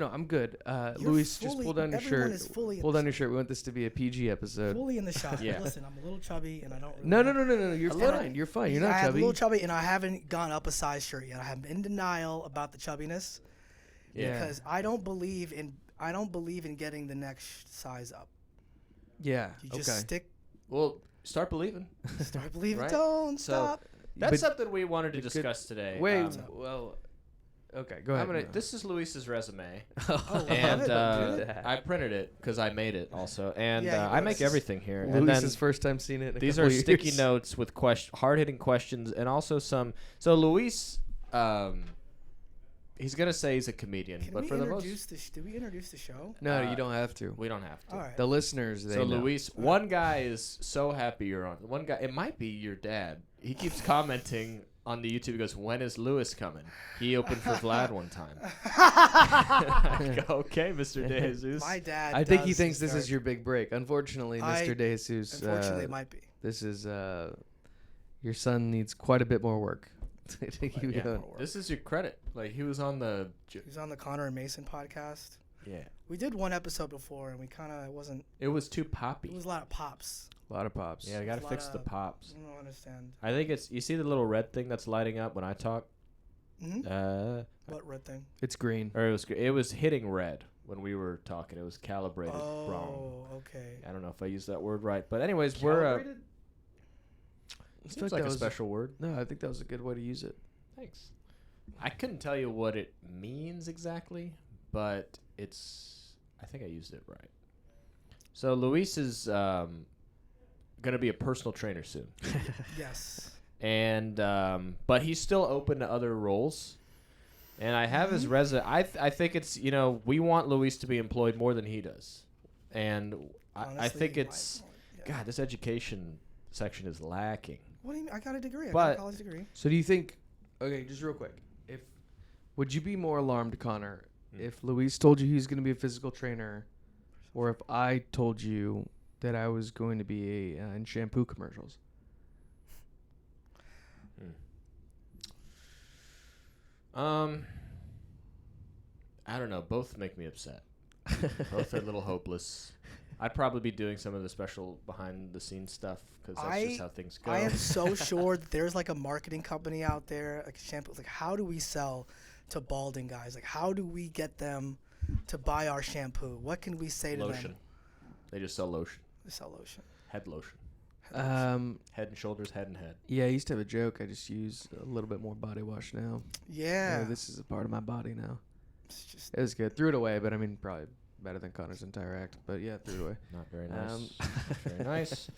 No, I'm good. You're Luis, just pull down your everyone shirt. is fully in Pull the down your shirt. We want this to be a PG episode. Fully in the shot. Yeah. Listen, I'm a little chubby, and I don't. Really No. You're fine. You're fine. You're not I have a chubby. little chubby, and I haven't gone up a size shirt yet. I'm in denial about the chubbiness because I don't believe in getting the next size up. Yeah. You just stick. Well, start believing. Start believing. Right? Don't So, stop. That's But something we wanted to discuss today. Wait. Okay. Go ahead. This is Luis's resume, Oh, and love it. I printed it because I made it also, and Yeah, I make everything here. And then Luis's first time seeing it. these are sticky notes with hard-hitting questions, and also some. So Luis, he's gonna say he's a comedian, Can but we for the most, did we introduce the show? No, you don't have to. we don't have to. All right. The listeners, they So know. Luis, one guy is so happy you're on. One guy, it might be your dad. He keeps commenting on the YouTube. He goes, "When is Luis coming?" He opened for Vlad one time. I go, okay, Mr. DeJesus. My dad. I think he does thinks this start- is your big break. Unfortunately, Mr. DeJesus. Unfortunately, it might be. This is your son needs quite a bit more work. to keep Yeah. going. This is your credit. Like he was on the. He was on the Connor and Mason podcast. Yeah. We did one episode before, and we kind of wasn't. It was too poppy. It was a lot of pops. A lot of pops. Yeah, I gotta a lot fix the of- pops. I don't understand. I think it's. You see the little red thing that's lighting up when I talk. Mm-hmm. What red thing? It's green. Or it was hitting red when we were talking. It was calibrated wrong. Oh, okay. I don't know if I used that word right, but anyways, we're. It Seems like a special word. No, I think that was a good way to use it. Thanks. I couldn't tell you what it means exactly, but it's. I think I used it right. So Luis is going to be a personal trainer soon, Yes. and but he's still open to other roles. And I have his resume. I think it's we want Luis to be employed more than he does, and I think it's God. This education section is lacking. What do you mean? I got a degree. I got But- a college degree. So do you think? Okay, just real quick. Would you be more alarmed, Connor, if Luis told you he was going to be a physical trainer, or if I told you that I was going to be in shampoo commercials? I don't know. Both make me upset. Both are a little hopeless. I'd probably be doing some of the special behind-the-scenes stuff because that's just how things go. I am so sure that there's like a marketing company out there, like shampoo. Like, how do we sell to balding guys? Like, how do we get them to buy our shampoo? What can we say to Lotion. them? They just sell lotion. They sell lotion. Head lotion. Head and shoulders, head and head. Yeah, I used to have a joke. I just use a little bit more body wash now. Yeah. This is a part of my body now. It's just It was good. Threw it away, but I mean, probably better than Connor's entire act. But yeah, threw it away. Not very nice. Very nice.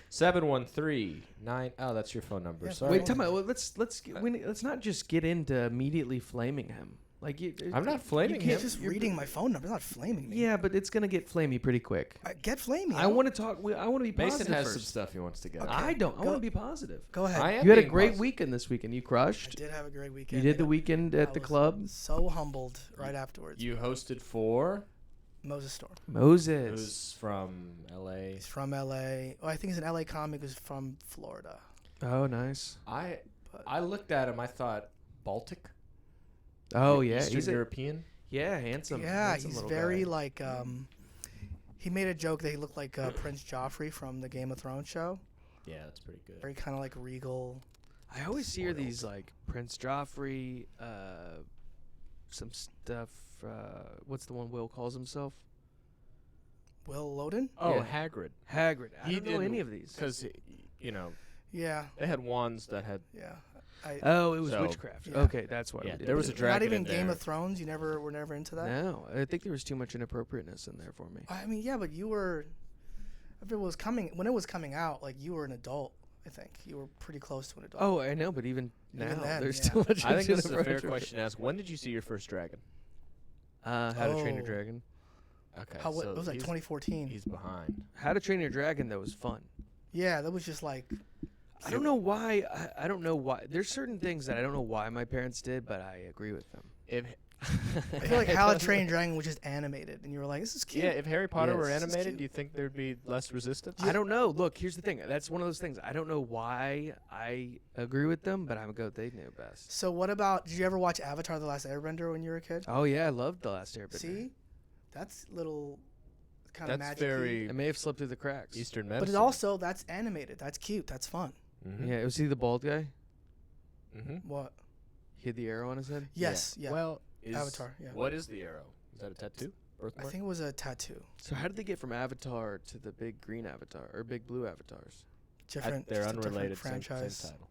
713-9. Oh, that's your phone number. Yeah, Sorry. Wait, time out. Well, let's not just get into immediately flaming him. Like I'm not flaming you're him. just reading my phone number. It's not flaming me. Yeah, but it's gonna get flamey pretty quick. Get flaming. I want to talk. I want to be positive Mason has first. some stuff he wants to get. Okay. I don't. I Go- want to be positive. Go ahead. I am You had a being great positive. weekend this weekend. You I crushed. did have a great You weekend. did the weekend I at the was club. So humbled right afterwards. You hosted for Moses Storm. Moses. who's from L.A. He's from L.A. Oh, I think he's an L.A. comic who's from Florida. Oh, nice. I looked at him. I thought Baltic. Oh yeah, Eastern he's European. handsome. Yeah, handsome he's little very guy. like. He made a joke that he looked like Prince Joffrey from the Game of Thrones show. Yeah, that's pretty good. Very kind of like regal. I always hear these like Prince Joffrey, some stuff. What's the one Will calls himself? Will Loden? Oh, Yeah. Hagrid. Hagrid. I He don't know didn't- any of these. Because Yeah, they had wands that had. yeah. Oh, it was So- witchcraft. Yeah. Okay, that's why. Yeah, we did there was it. a dragon Not even in Game there. of Thrones. You were never into that. No, I think there was too much inappropriateness in there for me. I mean, yeah, but you were. If it was coming when it was coming out, like you were an adult. I think you were pretty close to an adult. Oh, I know, but even now, then, there's yeah. too much. I think this is a fair inappropriate. question to ask. When did you see your first dragon? How to Train Your Oh. Dragon. Okay, How, it was like 2014. He's behind. How to Train Your Dragon though was fun. Yeah, that was just like. I don't know why. I don't know why. There's certain things that I don't know why my parents did, but I agree with them. I feel like How to Train Your Dragon was just animated, and you were like, "This is cute." Yeah, if Harry Potter Yes. were This is animated, cute. do you think there'd be less resistance? I don't know. Look, here's the thing. That's one of those things. I don't know why I agree with them, but I'm go. They knew best. So what about? Did you ever watch Avatar: The Last Airbender when you were a kid? Oh yeah, I loved the Last Airbender. See, that's little kind of That's magic. very It may have slipped through the cracks. Eastern medicine. But it also that's animated. That's cute. That's fun. Mm-hmm. Yeah, was he the bald guy? Mm-hmm. What? He had the arrow on his head. Yes. Yeah. Well, Avatar. Yeah. What is the arrow? Is that a tattoo? I Birthmark? think it was a tattoo. So how did they get from Avatar to the big green Avatar or big blue avatars? Different. They're just a different unrelated. franchise. Same title.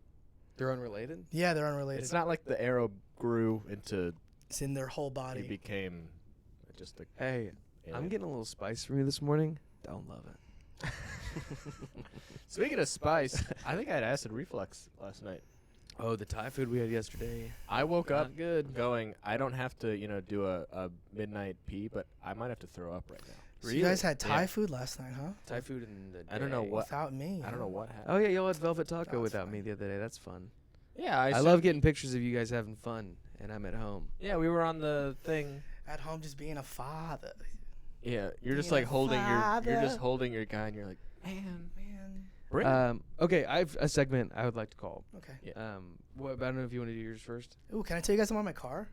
They're unrelated. Yeah, they're unrelated. It's not like the arrow grew into. It's in their whole He body. became just a. Hey, I'm alien. getting a little spice from you this morning. Don't love it. Speaking of spice, I think I had acid reflux last night. Oh, the Thai food we had yesterday. I woke up Not good. going, I don't have to, do a midnight pee, but I might have to throw up right now. So you guys had Thai Yeah. food last night, huh? Thai food in the I don't know day. what- Without me. I don't know what happened. Oh yeah, y'all had velvet taco That's without fine. me the other day. That's fun. Yeah, I said- love getting pictures of you guys having fun, and I'm at home. Yeah, we were on the thing. At home, just being a father. Yeah, you're just Being like a holding you're just father. holding your guy, and you're like, Man. bring it. Okay, I have a segment I would like to call. Okay. Yeah. I don't know if you want to do yours first. Ooh, can I tell you guys I'm on my car?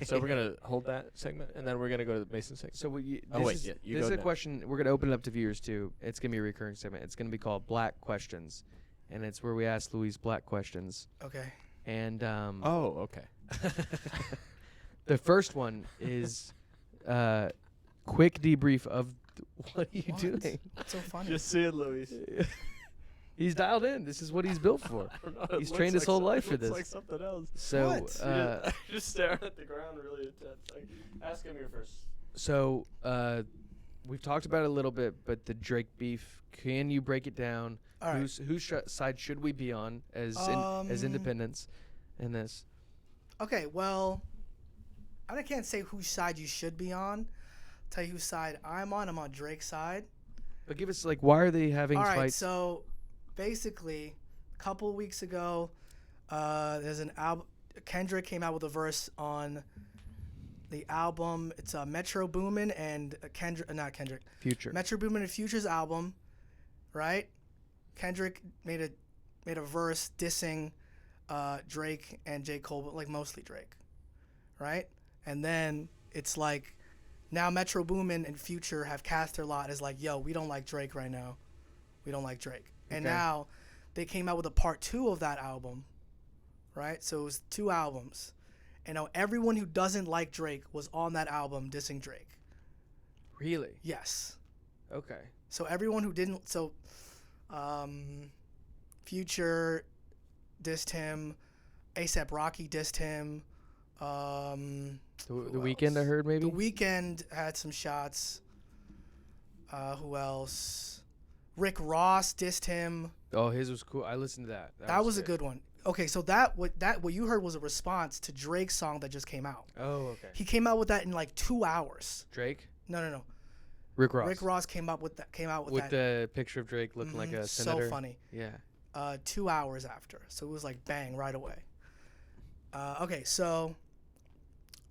So we're gonna hold that segment, and then we're gonna go to the Mason segment. So this Oh, wait, is, yeah, you this go is a next. question. We're gonna open it up to viewers too. It's gonna be a recurring segment. It's gonna be called Black Questions, and it's where we ask Luis black questions. Okay. And Oh, okay. the first one is quick debrief of what are you What? doing? That's so funny. Just see it, Luis. He's dialed in. This is what he's built for. He's trained his whole life for this. Like something else. So What? Just staring at the ground, really intense. Ask him your first. So we've talked about it a little bit, but the Drake beef. Can you break it down? All right. Whose side should we be on as as independents in this? Okay, well, I can't say whose side you should be on. Tell you whose side I'm on. I'm on Drake's side. But give us why are they having All right, fights? so basically, a couple of weeks ago, there's an album. Kendrick came out with a verse on the album. It's Metro Boomin and not Kendrick. Future. Metro Boomin and Future's album, right? Kendrick made a verse dissing Drake and J. Cole, but mostly Drake, right? And then it's like now Metro Boomin and Future have cast their lot as yo, we don't like Drake right now. We don't like Drake. And Okay. now they came out with a part 2 of that album, right? So it was 2 albums. And now everyone who doesn't like Drake was on that album dissing Drake. Really? Yes. Okay. So everyone who didn't, Future dissed him, A$AP Rocky dissed him. The Weekend, I heard maybe. The Weeknd had some shots. Who else? Rick Ross dissed him. Oh, his was cool. I listened to that. That was a good one. Okay, so what you heard was a response to Drake's song that just came out. Oh, okay. He came out with that in 2 hours. Drake. No. Rick Ross. Rick Ross came out with that. with the picture of Drake looking like a senator. So funny. Yeah. 2 hours after. So it was bang right away. Okay, so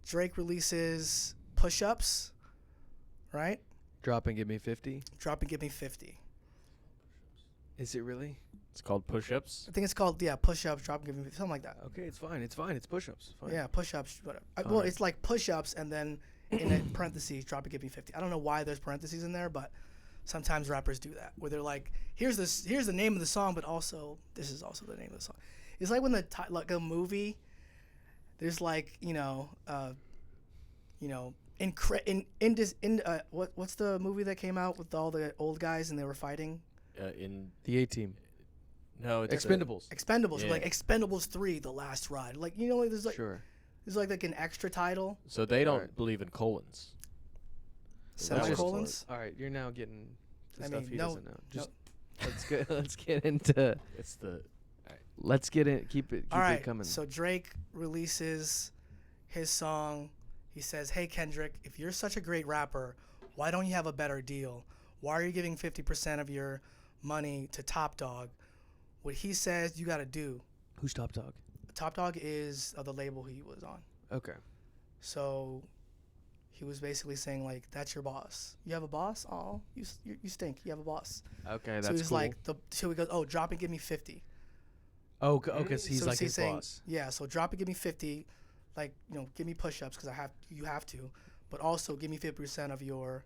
Drake releases Push Ups, right? Drop and give me 50. Drop and Give Me 50. Is it really? It's called push-ups. I think it's called, Push Ups, Drop and Give Me 50, something like that. Okay, it's fine. It's fine. It's push-ups. Fine. Yeah, Push Ups, whatever. All Well, right. it's like Push Ups and then in a parentheses, Drop and Give Me 50. I don't know why there's parentheses in there, but sometimes rappers do that, where they're like, here's the name of the song, but also, this is also the name of the song. It's like when a movie, there's what's the movie that came out with all the old guys and they were fighting? The A-Team. No, it's Expendables. Expendables, Yeah. Expendables 3, The Last Ride. There's Sure. there's an extra title, So they don't Alright. believe in colons. semicolons. All right, you're now getting to I stuff mean, he no- doesn't know. Just let's get into. It's the Let's get in. Keep it All right, coming. so Drake releases his song. He says, "Hey Kendrick, if you're such a great rapper, why don't you have a better deal? Why are you giving 50% of your money to Top Dog? What he says you got to do." Who's Top Dog? Top Dog is the label he was on. Okay. So he was basically saying like, "That's your boss. You have a boss? Oh, you stink. You have a boss." Okay, that's so he's cool. like, so he goes, "Oh, drop and give me 50." Oh, okay, so he's So like his saying, boss. Yeah, so drop and give me 50, like, give me push-ups because you have to, but also give me 50% of your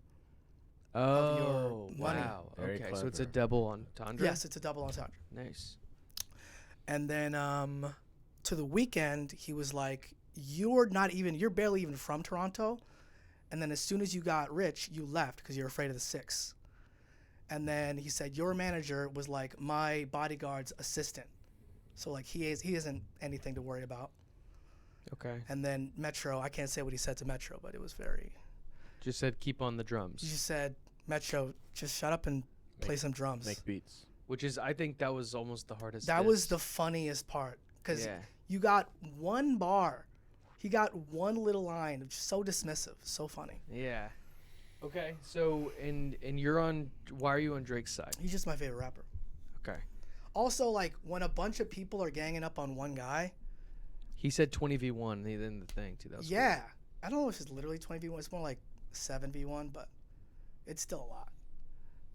Oh, money. wow. Very Okay, so it's a clever. double entendre? Yes, it's a double entendre. Nice. And then to the weekend, he was like, you're barely even from Toronto. And then as soon as you got rich, you left because you're afraid of the six. And then he said, your manager was like my bodyguard's assistant. So like he isn't anything to worry about. Okay. And then Metro, I can't say what he said to Metro, but it was very... Just said keep on the He drums. just said, Metro, just shut up and play some drums. Make beats. Which is, I think that was almost the hardest. That was the funniest part. Because Yeah. you got one bar. He got one little line. Just so dismissive. So funny. Yeah. Okay. So, and you're on, why are you on Drake's side? He's just my favorite rapper. Okay. Also, like, when a bunch of people are ganging up on one guy. He said 20v1 in the thing, too. That was Yeah. Cool. I don't know if it's literally 20v1. It's more like 7v1, but it's still a lot.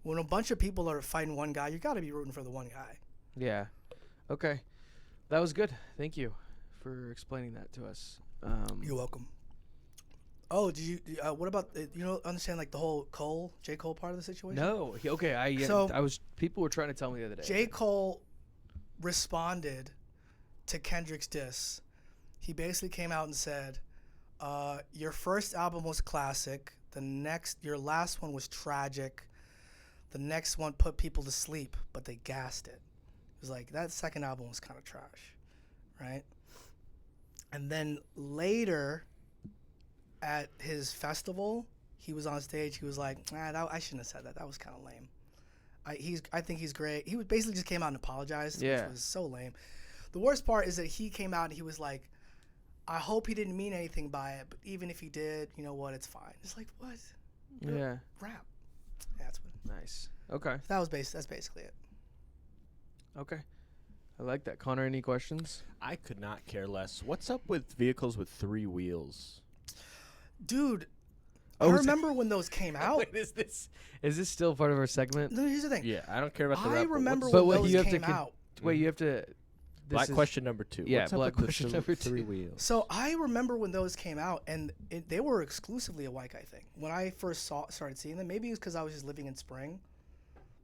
When a bunch of people are fighting one guy, you got to be rooting for the one guy. Yeah. Okay. That was good. Thank you for explaining that to us. You're welcome. Oh, did you? What about understand like the whole J. Cole part of the situation? No. Okay. People were trying to tell me the other day. J. Cole responded to Kendrick's diss. He basically came out and said, "Your first album was classic. Your last one was tragic. The next one put people to sleep, but they gassed it." It was like, that second album was kind of trash, right? And then later, at his festival, he was on stage. He was like, I shouldn't have said that. That was kind of lame. I think he's great. He basically just came out and apologized, which was so lame. The worst part is that he came out and he was like, I hope he didn't mean anything by it, but even if he did, you know what, it's fine. It's like, what? Yeah. Rap. Yeah, that's what. Nice. Okay. That's basically it. Okay. I like that. Connor, any questions? I could not care less. What's up with vehicles with 3 wheels? Dude, I remember when those came out. Wait, is this still part of our segment? No, here's the thing. Yeah, I don't care about the I rap, but remember what's- when those came out. Wait, you have to. Black question number 2. Yeah, What's up black with question the number 3 2. wheels? So I remember when those came out, and they were exclusively a white guy thing. When I first started seeing them, maybe it was because I was just living in Spring,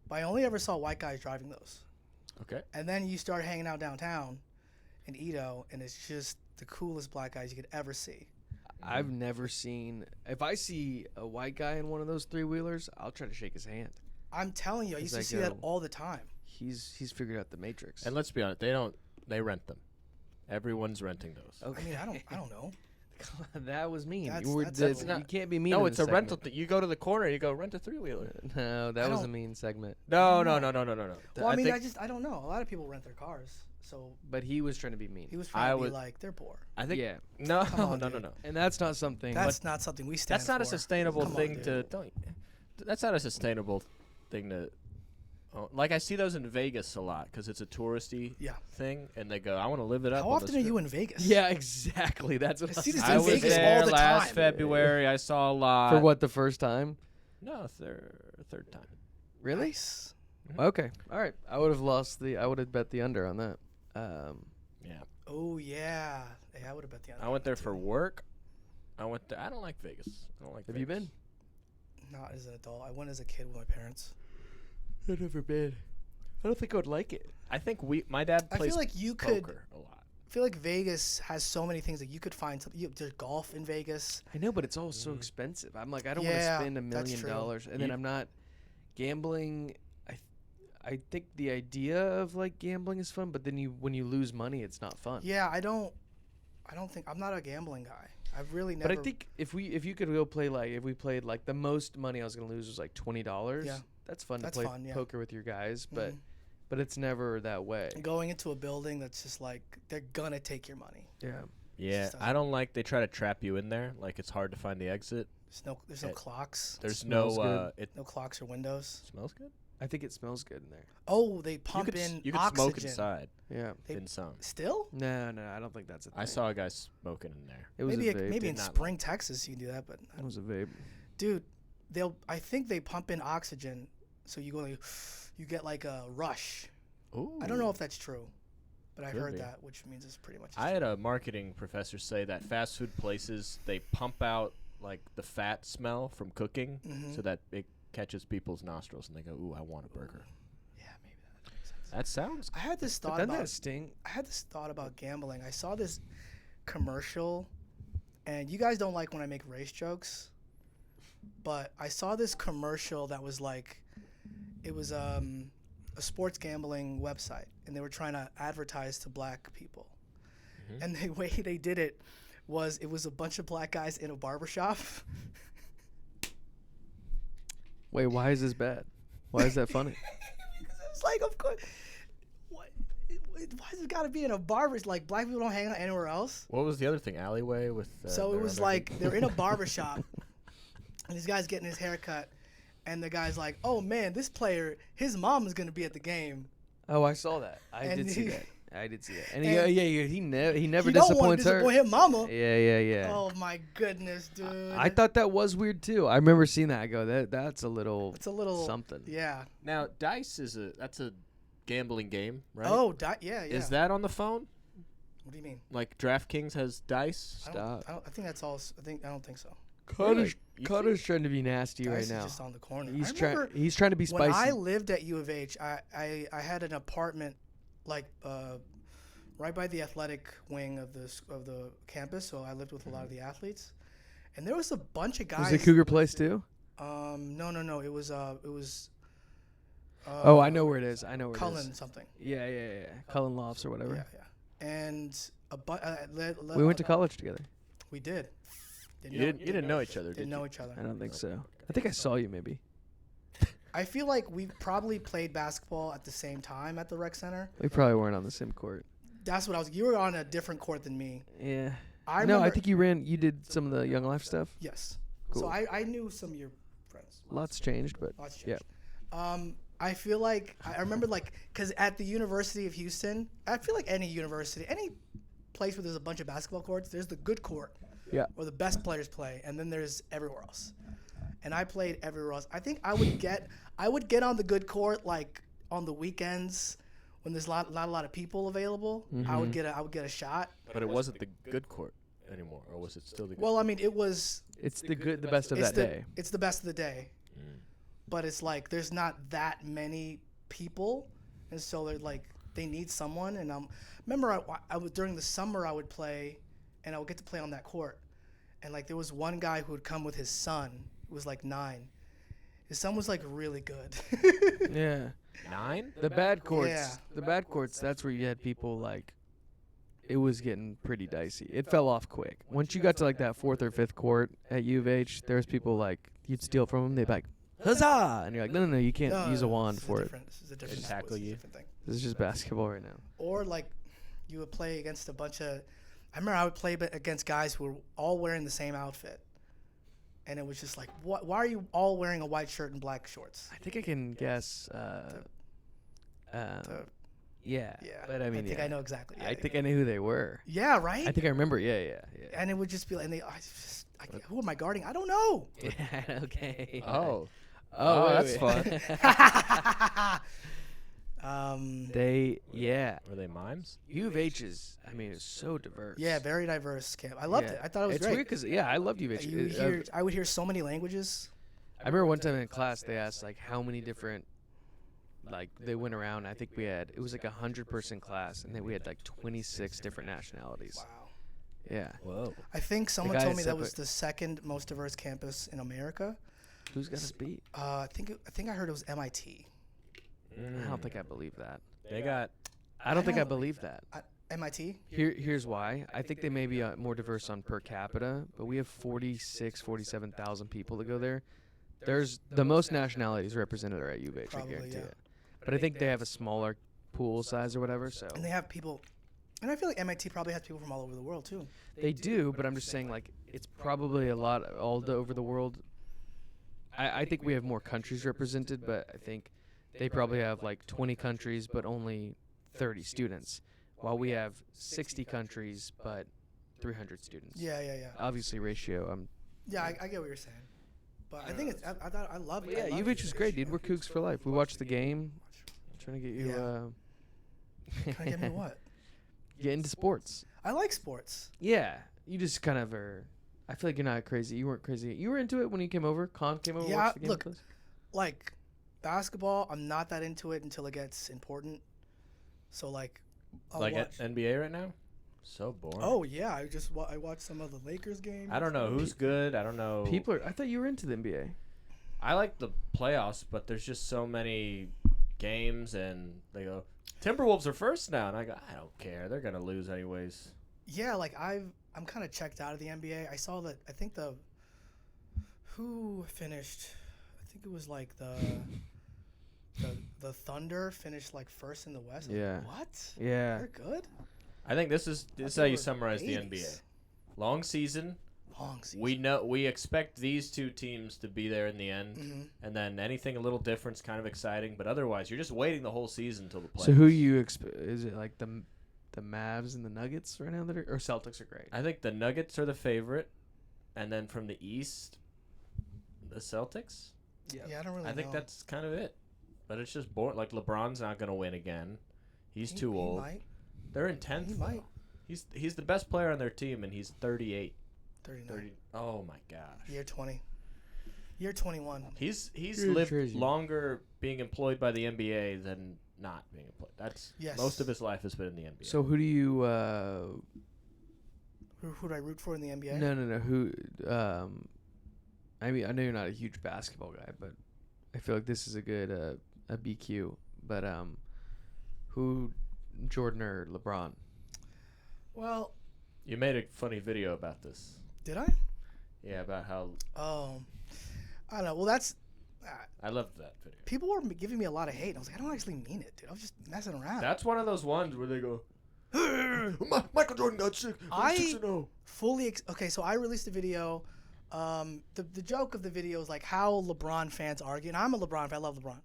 but I only ever saw white guys driving those. Okay. And then you start hanging out downtown in Edo, and it's just the coolest black guys you could ever see. I've never seen. If I see a white guy in one of those 3-wheelers, I'll try to shake his hand. I'm telling you, I used to As I see that go. all the time. He's figured out the Matrix. And let's be honest, they rent them. Everyone's renting those. Okay. I mean, I don't know. That was mean. That's you can't be mean. No, in it's this a rental. segment. You go to the corner and you go rent a 3-wheeler. No, that was a mean segment. No. No. Well, I mean, think, I don't know. A lot of people rent their cars, so But he was trying to be mean. he was trying to be like, they're poor. I think Yeah. no, Come on, no. dude. And that's not something. That's not something we stand That's not a for. sustainable Come on, thing dude. to. Don't. That's not a sustainable thing to. Like I see those in Vegas a lot because it's a touristy thing, and they go, "I want to live it up." How often are you in Vegas? Yeah, exactly. That's what I see this I in was Vegas there all the last time. February. I saw a lot. For what, the first time? No, third time. Really? Nice. Okay. All right. I would have bet the under on that. Yeah. Oh yeah. I would have bet the other. I went there for work. I don't like Vegas. I don't like. Have Vegas. you been? Not as an adult. I went as a kid with my parents. I've never been. I don't think I would like it. I think my dad I plays feel like you could. poker a lot. I feel like Vegas has so many things that you could find. There's golf in Vegas. I know, but it's all so expensive. I'm like, I don't Yeah, want to spend $1 that's million, true. and then I'm not gambling. I think the idea of like gambling is fun, but then when you lose money, it's not fun. Yeah, I don't think I'm not a gambling guy. I've really never. But I think if you could go play if we played like the most money I was gonna lose was like $20. Yeah. That's fun That's to play fun, yeah. poker with your guys, but Mhm. but it's never that way. Going into a building that's just like they're gonna take your money. Yeah. Yeah, Just I don't like they try to trap you in there. Like it's hard to find the exit. There's no clocks. There's Smells no. good. It No clocks or windows. smells good. I think it smells good in there. Oh, they pump in you could oxygen. smoke inside Yeah. in some. Still? No, I don't think that's a thing. I saw a guy smoking in there. It was a vape. Maybe in Did not Spring, Texas, you can do that, but It was a vape. dude, I think they pump in oxygen, so you go like, you get like a rush. Ooh. I don't know if that's true, but I Could heard be. that, which means it's pretty much. I had a marketing professor say that fast food places, they pump out like the fat smell from cooking Mhm. so that it catches people's nostrils and they go, "Ooh, I want a burger." Yeah, maybe that makes sense. That sounds I had this But thought doesn't about. that sting? I had this thought about gambling. I saw this commercial, and you guys don't like when I make race jokes, but I saw this commercial that was like, it was a sports gambling website, and they were trying to advertise to black people. Mhm. And the way they did it was a bunch of black guys in a barbershop. Wait, why is this bad? Why is that funny? Because it's like, of course, why has it got to be in a barber? Like, black people don't hang out anywhere else. What was the other thing? Alleyway with. So it their was other- like they're in a barbershop, and this guy's getting his hair cut, and the guy's like, "Oh man, this player, his mom is gonna be at the game." Oh, I saw that. I And did see he- that. I did see that. and And he never He never don't want to disappoints her. disappoint his mama. Yeah. Oh my goodness, dude. I thought that was weird too. I remember seeing that. I go, that's a little it's a little something. Yeah. Now dice that's a gambling game, right? Oh, yeah. Is that on the phone? What do you mean? Like DraftKings has dice? Stop. I think that's all. I don't think so. Connor's, You Connor's trying to be nasty Dice right is now. just on the corner. He's I remember trying. He's trying to be when spicy. I lived at U of H, I had an apartment like right by the athletic wing of the campus, so I lived with a lot of the athletes, and there was a bunch of guys. was it Cougar Place too? No. It was Oh, I know where it is. I know where it Cullen is. something. Yeah. Cullen Lofts or whatever. Yeah. And We went to college together. We did. You didn't know each other, did Didn't you? know each other. I don't think so. I think I saw you maybe. I feel like we probably played basketball at the same time at the rec center. We probably weren't on the same court. That's what I was. You were on a different court than me. Yeah. I No, I remember- think you did some of the Young Life stuff. Yes. Cool. So I knew some of your friends. Lots changed, but Lots yeah. changed. I feel like I remember because at the University of Houston, I feel like any university, any place where there's a bunch of basketball courts, there's the good court. Yeah. Where the best players play, and then there's everywhere else. And I played everywhere else. I think I would get on the good court like on the weekends when there's not a lot of people available. Mm-hmm. I would get a shot. But it wasn't the good court anymore, or was it still the good? Well, I mean, it was. It's the best of It's that the day. it's the best of the day. But it's like there's not that many people, and so they're like they need someone. And remember I would during the summer I would play, and I would get to play on that court, and like there was one guy who would come with his son, who was like 9. His son was like really good. Yeah. 9? The bad courts. Yeah. The bad courts. That's where you had people like. It was getting pretty dicey. It fell off quick. Once you got to like that 4th or 5th court at U of H, there was people like you'd steal from them. They'd be like, "Huzzah!" And you're like, "No, you can't No, use a wand this is for it. different. This is a different They tackle this is a you. different thing. This is just basketball right now." Or like you would play against a bunch of. I remember I would play against guys who were all wearing the same outfit, and it was just like, what? Why are you all wearing a white shirt and black shorts? I think I can guess. Yeah. Yeah, But I mean, think yeah. I know exactly. I think I knew who they were. Yeah, right. I think I remember. Yeah. And it would just be like, who am I guarding? I don't know. Yeah. Okay. Oh. Oh, Oh, wait, that's wait. fun. Yeah. Were they mimes? U of H is. I mean, it's so diverse. Yeah, very diverse camp. I loved Yeah. it. I thought it was it's great. weird because I loved U of H. I would hear so many languages. I remember one time in class they asked like how many different. Like they went around. I think it was like 100-person class, and then we had like 26 different nationalities. Wow. Yeah. Whoa. I think someone guy told is me that was separate. the second most diverse campus in America. Who's got us beat? I think I heard it was MIT. I don't think I believe that. They got. I don't think I don't- believe that. MIT. Here's why. I think they may be more diverse on per capita, but we have 47,000 people that go there. There's the most nationalities represented are at U of H, I Probably, guarantee yeah. it. But I think they have a smaller pool size or whatever, so And they have people, and I feel like MIT probably has people from all over the world too. they do. But I'm just saying, like, it's probably a lot all over the world. I think we have more countries represented, but I think they probably have like 20 countries, but only 30 students, while we have 60 countries, but 300 students. Yeah. Obviously, ratio. Yeah, I get what you're saying. But I think I love it. Yeah, UVich is great, dude. We're Cougs for life. We watch the game. I'm trying to get you. Trying to get me what? Get into sports. I like sports. Yeah, you just kind of are. I feel like you're not crazy. You weren't crazy. You were into it when you came over. Con came over. Yeah, watched the game look, with us? Like basketball, I'm not that into it until it gets important. So like, I'll Like watch. at NBA right now? So boring. Oh yeah, I watched some of the Lakers games. I don't know who's good. I don't know. People are. I thought you were into the NBA. I like the playoffs, but there's just so many games, and they go, Timberwolves are first now, and I go, I don't care. They're gonna lose anyways. Yeah, like I'm kind of checked out of the NBA. I saw that. I think who finished? I think it was like the Thunder finished like first in the West. Yeah. Like, what? Yeah. They're good. I think this is I how thought you they were summarize the 80s. NBA. Long season. Long season. We expect these two teams to be there in the end, Mm-hmm. and then anything a little different is kind of exciting. But otherwise, you're just waiting the whole season until the playoffs. So who you is it like the Mavs and the Nuggets right now that are, or Celtics are great? I think the Nuggets are the favorite, and then from the East, the Celtics. Yeah, I don't really. I think know. that's kind of it. But it's just boring. Like LeBron's not going to win again. He's too He old. might. They're in 10th. He though. might. He's the best player on their team, and he's 38. 39. 30. Oh my gosh. Year 20. Year 21. He's You're lived crazy. longer being employed by the NBA than not being employed. That's Yes. most of his life has been in the NBA. So who do you? Who do I root for in the NBA? No. Who? I mean, I know you're not a huge basketball guy, but I feel like this is a good a BQ. But who? Jordan or LeBron? Well, you made a funny video about this. did I? Yeah, about how Oh, I don't know. Well, that's I loved that video. people were giving me a lot of hate. And I was like, I don't actually mean it, dude. I was just messing around. That's one of those ones where they go, Michael Jordan got sick. I- 6-0. Fully okay. So I released a video. The joke of the video is like how LeBron fans argue, and I'm a LeBron fan. I love LeBron.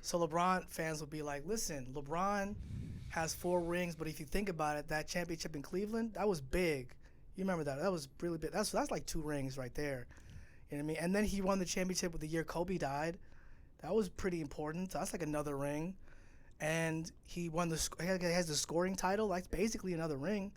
So LeBron fans will be like, listen, LeBron has 4 rings, but if you think about it, that championship in Cleveland, that was big. You remember that? That was really big. That's like 2 rings right there. You know what I mean? And then he won the championship with the year Kobe died. That was pretty important. So that's like another ring. And he won he has the scoring title. That's basically another ring.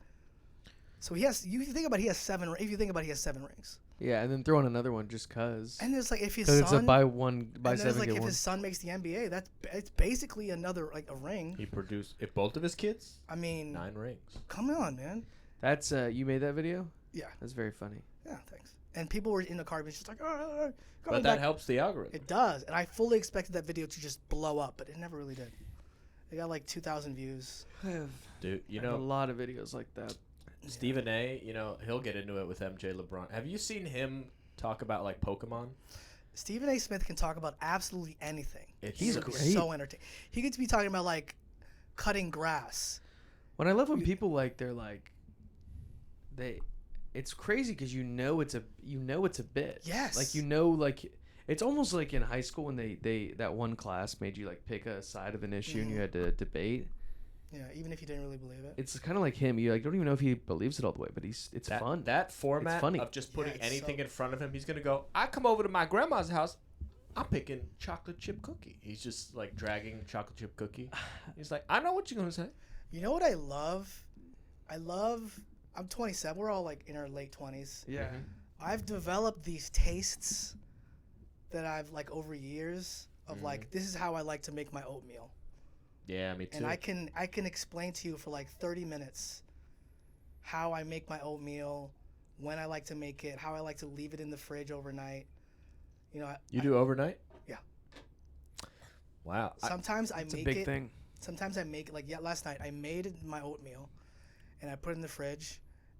So he has. You think about it, he has 7. If you think about it, he has 7 rings. Yeah, and then throw in another one just cause. And it's like if his Because it's a son. buy And then 7 it's like get if one. his son makes the NBA, it's basically another like a ring. He produced if both of his kids, I mean, 9 rings. come on, man. That's you made that video. Yeah. That's very funny. Yeah, thanks. And people were in the car, just like, But coming that back. helps the algorithm. It does, and I fully expected that video to just blow up, but it never really did. It got like 2,000 views. Dude, you I have a know, lot of videos like that. Stephen A, you know, he'll get into it with MJ LeBron. Have you seen him talk about like Pokemon? Stephen A. Smith can talk about absolutely anything. He's so, great. so entertaining. He gets to be talking about like cutting grass. When I love when people like they're like it's crazy because you know it's a bit. Yes. Like like it's almost like in high school when they that one class made you like pick a side of an issue and you had to debate. Yeah, even if you didn't really believe it. It's kind of like him. You like don't even know if he believes it all the way, but it's fun. That format funny. of just putting Yeah, it's anything so- in front of him, he's gonna go. I come over to my grandma's house. I'm picking chocolate chip cookie. He's just like dragging chocolate chip cookie. He's like, I know what you're gonna say. You know what I love? I'm 27. We're all like in our late 20s. Yeah. I've developed these tastes that I've like over years of like this is how I like to make my oatmeal. Yeah, me too. And I can explain to you for like 30 minutes how I make my oatmeal, when I like to make it, how I like to leave it in the fridge overnight. You know, You do overnight? Yeah. Wow. sometimes I It's a make big it. thing. Sometimes I make it like last night I made my oatmeal, and I put it in the fridge,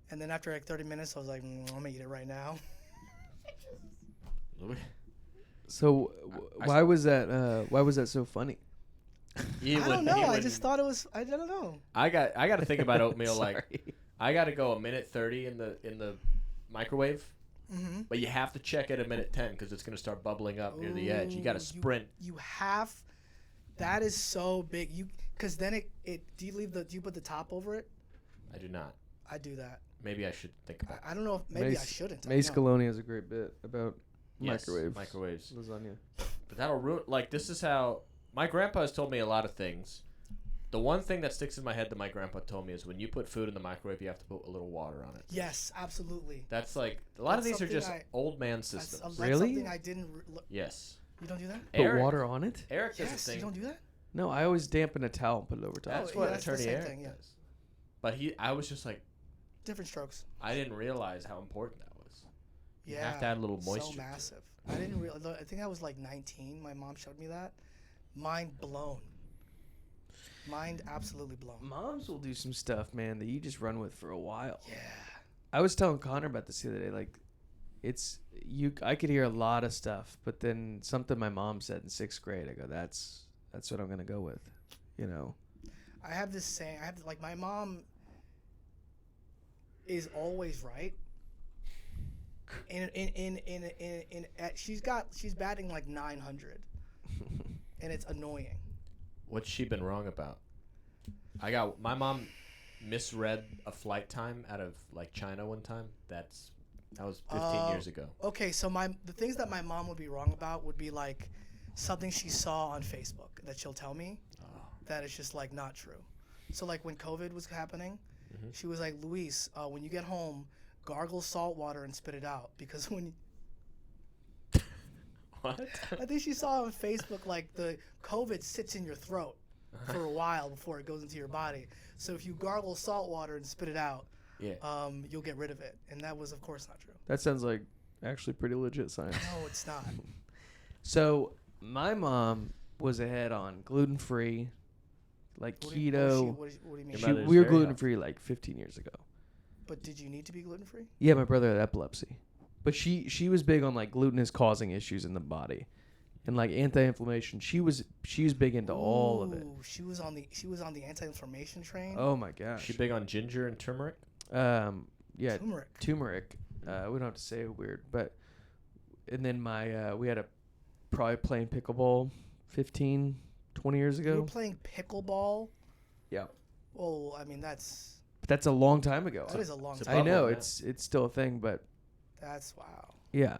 and then after like 30 minutes I was like, I'm gonna eat it right now. So why was that so funny? He I would- don't know. he I would- just thought it was. I don't know. I got to think about oatmeal like Sorry. I got to go a minute 30 in the microwave, Mm-hmm. but you have to check at a minute 10 because it's gonna start bubbling up near the edge. You got to sprint. You have That is so big. Because then it do you put the top over it? I do not. I do that. Maybe I should think about. I don't know if maybe I shouldn't. Mace Coloni has a great bit about microwaves. Microwaves. Lasagna. But that'll ruin. Like, this is how my grandpa has told me a lot of things. The one thing that sticks in my head that my grandpa told me is when you put food in the microwave, you have to put a little water on it. Yes, absolutely. That's like a lot of these are just old man systems. That's something I didn't. Yes. You don't do that? Put water on it? Eric does Yes, a thing. you don't do that? No, I always dampen a towel and put it over top. That's what that's the Attorney same Eric thing, yeah. does. But I was just like, Different strokes. I didn't realize how important that was. You Yeah. have to add a little moisture. So massive. I didn't realize. I think I was like 19. My mom showed me that. Mind blown. Mind absolutely blown. Moms will do some stuff, man, that you just run with for a while. Yeah. I was telling Connor about this the other day. Like, I could hear a lot of stuff, but then something my mom said in 6th grade, I go, that's what I'm gonna go with, you know. I have this saying. Like my mom is always right. She's batting like 900, and it's annoying. What's she been wrong about? My mom misread a flight time out of like China one time. That was 15 years ago. Okay, so the things that my mom would be wrong about would be like something she saw on Facebook that she'll tell me that is just like not true. So like when COVID was happening, she was like, Luis, when you get home, gargle salt water and spit it out because when What? I think she saw on Facebook like the COVID sits in your throat for a while before it goes into your body. So if you gargle salt water and spit it out, you'll get rid of it. And that was, of course, not true. That sounds like actually pretty legit science. No, it's not. So my mom was ahead on gluten-free, like keto. What do you mean? We were gluten-free like 15 years ago. But did you need to be gluten-free? Yeah, my brother had epilepsy. But she was big on like gluten is causing issues in the body, and like anti-inflammation. She was big into all of it. She was on the anti-inflammation train. Oh my gosh. She big on ginger and turmeric. Yeah, turmeric. We don't have to say it weird, but and then we had probably playing pickleball 15, 20 years ago. You were playing pickleball? Yeah. Well, I mean that's a long time ago. That is a long time. I know yeah. it's still a thing, but that's wow. yeah,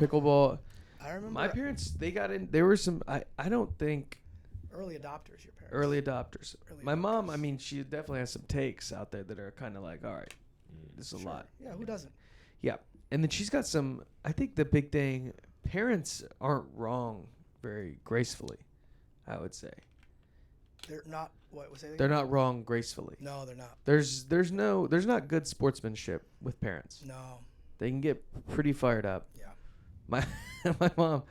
pickleball. I remember my parents. They got in. There were some. I don't think early adopters. Your parents. Early adopters. My mom. I mean, she definitely has some takes out there that are kind of like, all right, this is a lot. Yeah, who doesn't? Yeah, and then she's got some. I think the big thing. Parents aren't wrong very gracefully. I would say. They're not. What was it? They're not wrong gracefully. No, they're not. There's not good sportsmanship with parents. No. They can get pretty fired up. Yeah. My mom,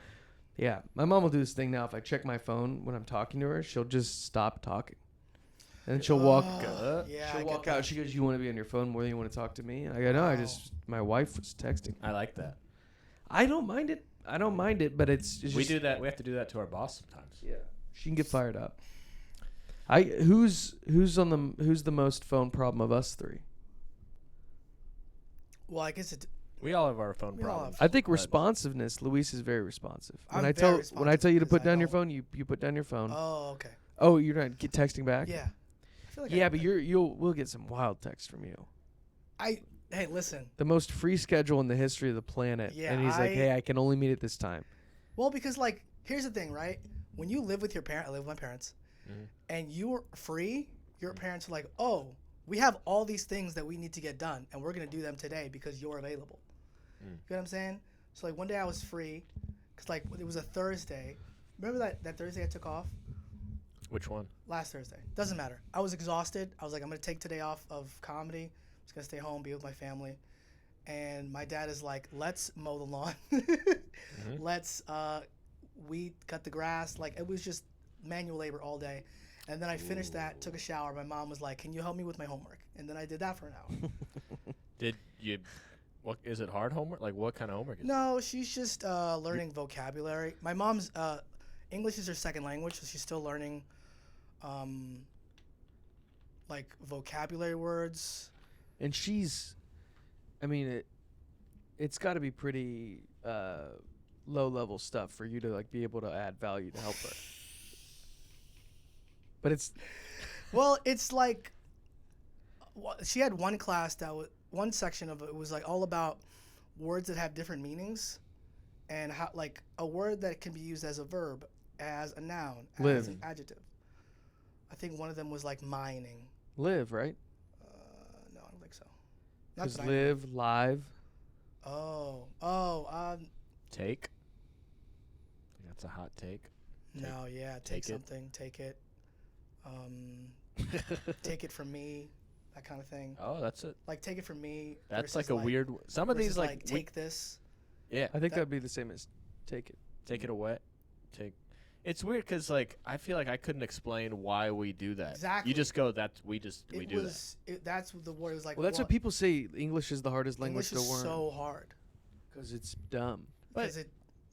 my mom will do this thing now. If I check my phone when I'm talking to her, she'll just stop talking, and then she'll walk. She'll walk out. She goes, "You want to be on your phone more than you want to talk to me?" And I go, "No, my wife was texting." I like that. I don't mind it, but it's we do that. We have to do that to our boss sometimes. Yeah, she can get fired up. Who's the most phone problem of us three? Well, I guess we all have our phone problems. I think responsiveness. Luis is very responsive. When I tell you to put down your phone, you put down your phone. Oh, okay. Oh, you're not texting back? Yeah. I feel like but we'll get some wild text from you. Hey, listen. The most free schedule in the history of the planet. Yeah, and he's like, hey, I can only meet at this time. Well, because like here's the thing, right? When you live with your parents, I live with my parents, and you're free, your parents are like, oh, we have all these things that we need to get done, and we're going to do them today because you're available. You know what I'm saying? So, like, one day I was free because, like, it was a Thursday. Remember that Thursday I took off? Which one? Last Thursday. Doesn't matter. I was exhausted. I was like, I'm going to take today off of comedy. I'm just going to stay home, be with my family. And my dad is like, let's mow the lawn. Let's weed, cut the grass. Like, it was just manual labor all day. And then I finished that, took a shower. My mom was like, can you help me with my homework? And then I did that for an hour. Did you, what, is it hard homework? Like what kind of homework is it? No, she's just learning vocabulary. My mom's, English is her second language, so she's still learning like vocabulary words. And she's, I mean, it's got to be pretty low level stuff for you to like be able to add value to help her. But it's Well, it's like she had one class that was one section of it was like all about words that have different meanings, and how like a word that can be used as a verb, as a noun, as Live. an adjective. I think one of them was like mining. live, right? No, I don't think so. Not Because that I know. live, live. Take. That's a hot take. No, yeah, take take it. something, take it. Take it from me, that kind of thing. Oh, that's it. Like take it from me. That's versus, like a weird. Some of these versus, like take this. yeah. I think That- that'd be the same as take it. Take it away. Take. It's weird because like I feel like I couldn't explain why we do that. Exactly. You just go. That's we do That's what the word was like. Well, that's what people say. English is the hardest language English to is learn so hard. because it's dumb. But- Because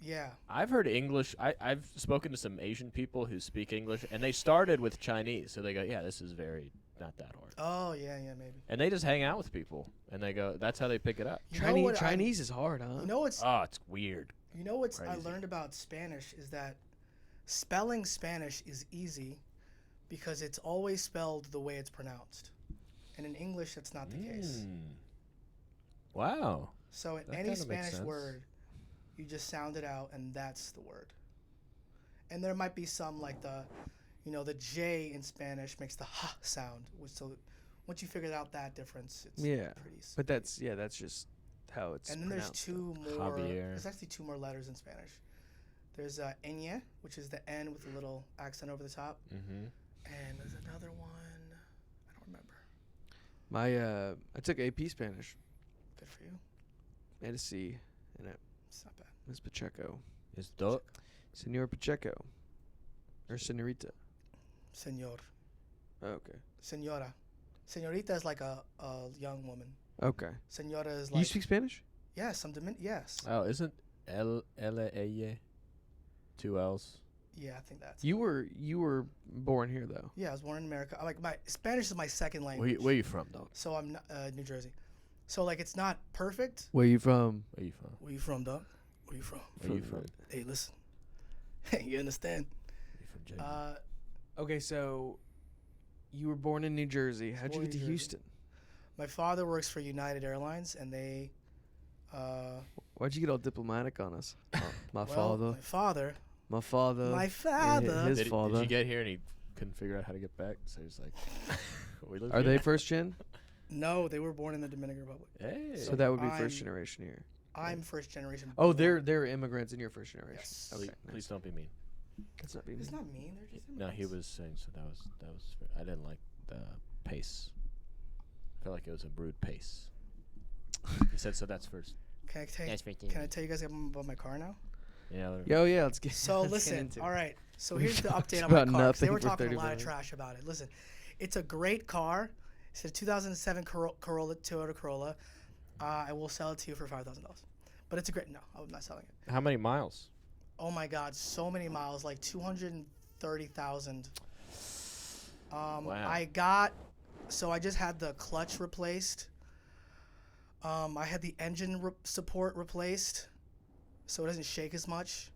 yeah. that. I've heard English. I've spoken to some Asian people who speak English, and they started with Chinese, so they go, yeah, this is very not that hard. Oh yeah, maybe. And they just hang out with people, and they go, that's how they pick it up. You know what Chinese is hard, huh? You know what's Oh, it's weird. I crazy. learned about Spanish is that spelling Spanish is easy because it's always spelled the way it's pronounced. And in English that's not the case. Wow. So in That any kinda makes Spanish sense. word, you just sound it out and that's the word. And there might be some like the J in Spanish makes the h sound. So once you figure out that difference, it's Yeah, pretty easy. but that's just how it's. And then there's pronounced, two more. Javier. There's actually two more letters in Spanish. There's ñ, which is the N with a little accent over the top, Mm-hmm. and there's another one. I don't remember. I took AP Spanish. Good for you. I had a C in it. It's not bad. Miss Pacheco, It's do. Senor Pacheco, or Senorita. Señor. Oh, okay. Señora. Señorita is like a young woman. Okay. Señora is You like speak Spanish? yes, yes. Oh, isn't L-A-Y 2 L's? Yeah, I think that's. You were born here though. Yeah, I was born in America. Like my Spanish is my second language. Where you from, dog? So I'm New Jersey. So like it's not perfect. Where you from? Where you from? Where you from, dog? Where you from? Where you from? Hey, listen. You understand? You from Jersey? Okay, so you were born in New Jersey. How'd you Born get to in Jersey. Houston? My father works for United Airlines, and they. Why'd you get all diplomatic on us? My Well, father. My father. My father. My father. His did father. you get here and he couldn't figure out how to get back? So he's like, we live Are here. they first gen? No, they were born in the Dominican Republic. Hey. So that would be I'm- first generation here. I'm first generation. Oh, born. they're immigrants in your first generation. Yes. Okay. Please don't be mean. That's not being It's mean. not mean. They're just No, he immigrants. was saying so. That was. I didn't like the pace. I felt like it was a rude pace. He said so. That's first. Can I tell you, That's first. can I tell you guys about my car now? Yeah. Yo, yeah, let's get. So let's get listen. into it. All right. So We've here's the talked update on my about car. 'Cause They nothing were for talking a 30 lot of minutes. trash about it. Listen, it's a great car. It's a 2007 Corolla, Toyota Corolla. I will sell it to you for $5,000. But it's a great. No, I'm not selling it. How many miles? Oh my God, so many miles, like 230,000. Wow. So I just had the clutch replaced. I had the engine support replaced, so it doesn't shake as much.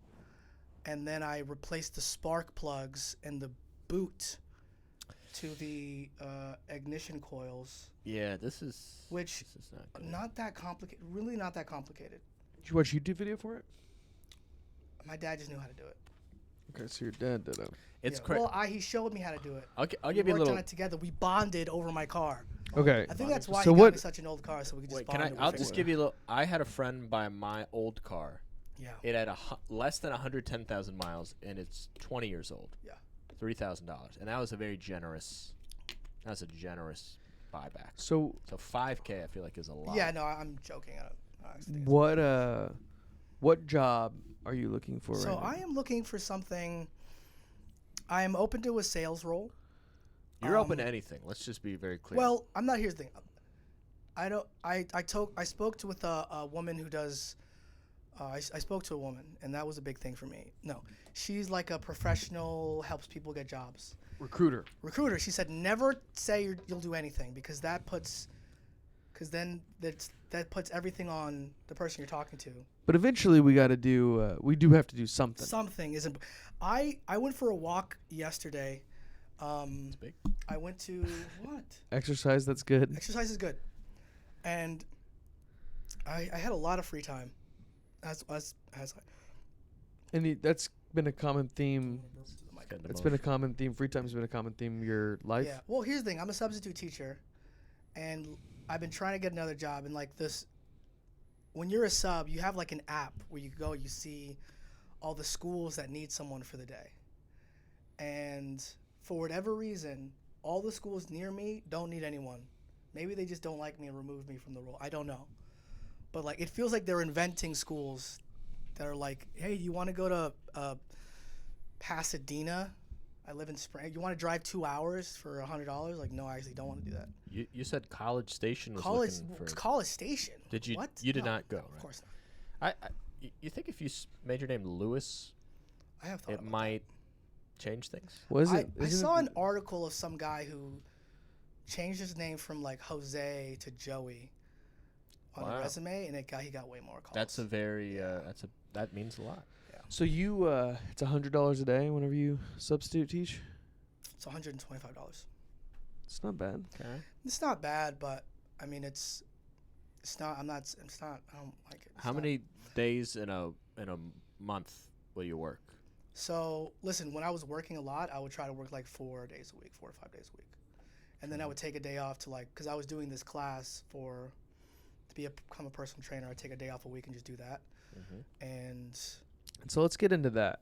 And then I replaced the spark plugs and the boot to the ignition coils, Yeah. This is. which This is not good. not that complicated. Really, not that complicated. Did you watch a YouTube video for it? My dad just knew how to do it. Okay, so your dad did it. It's Yeah, crazy. Well, he showed me how to do it. I'll We give you a worked little. on it together. We bonded over my car. Okay. I think that's why So he got what- me such an old car, so we could just Wait, bond. can I? over I'll things. just give you a little. I had a friend buy my old car. Yeah. It had less than 110,000 miles, and it's 20 years old. Yeah. $3,000, and that was a very generous. That's a generous buyback. So So 5K, I feel like is a lot. Yeah, no, I'm joking. I actually think it's- what job are you looking for? So right I am looking for something. I am open to a sales role. You're open to anything. Let's just be very clear. Well, I'm not. Here's the thing. I don't. I spoke to with a woman who does. I spoke to a woman, and that was a big thing for me. No, she's like a professional, helps people get jobs. Recruiter. Recruiter. She said never say you'll do anything because that puts. Because then that puts everything on the person you're talking to. But eventually we got to do. We do have to do something. Something isn't. I went for a walk yesterday. It's big. I went to what? Exercise, that's good. Exercise is good, and I had a lot of free time. As And that's been a common theme. Getting It's been a emotional. common theme. Free time's been a common theme in your life. Yeah. Well, here's the thing. I'm a substitute teacher, and I've been trying to get another job. And like this, when you're a sub, you have like an app where you go, you see all the schools that need someone for the day. And for whatever reason, all the schools near me don't need anyone. Maybe they just don't like me and remove me from the role. I don't know. But like, it feels like they're inventing schools that are like, hey, you want to go to Pasadena? I live in Spring. You want to drive 2 hours for $100? Like, no, I actually don't want to do that. You said College Station was College, looking for. College Station. Did you? What? You did No, not go. no, Right? Of course not. You think if you made your name Lewis, I have thought it about might change things? Was that. it? I isn't saw it- an article of some guy who changed his name from like Jose to Joey on Wow. a resume, and he got way more calls. That's a very. That means a lot. So you, it's $100 a day whenever you substitute teach. It's $125. It's not bad. Okay. It's not bad, but I mean, it's not. I'm not. It's not. I don't like it. It's How not- many days in a month will you work? So listen, when I was working a lot, I would try to work like 4 days a week, 4 to 5 days a week, and then I would take a day off to like, because I was doing this class to become a personal trainer. I'd take a day off a week and just do that. Mm-hmm. And So let's get into that.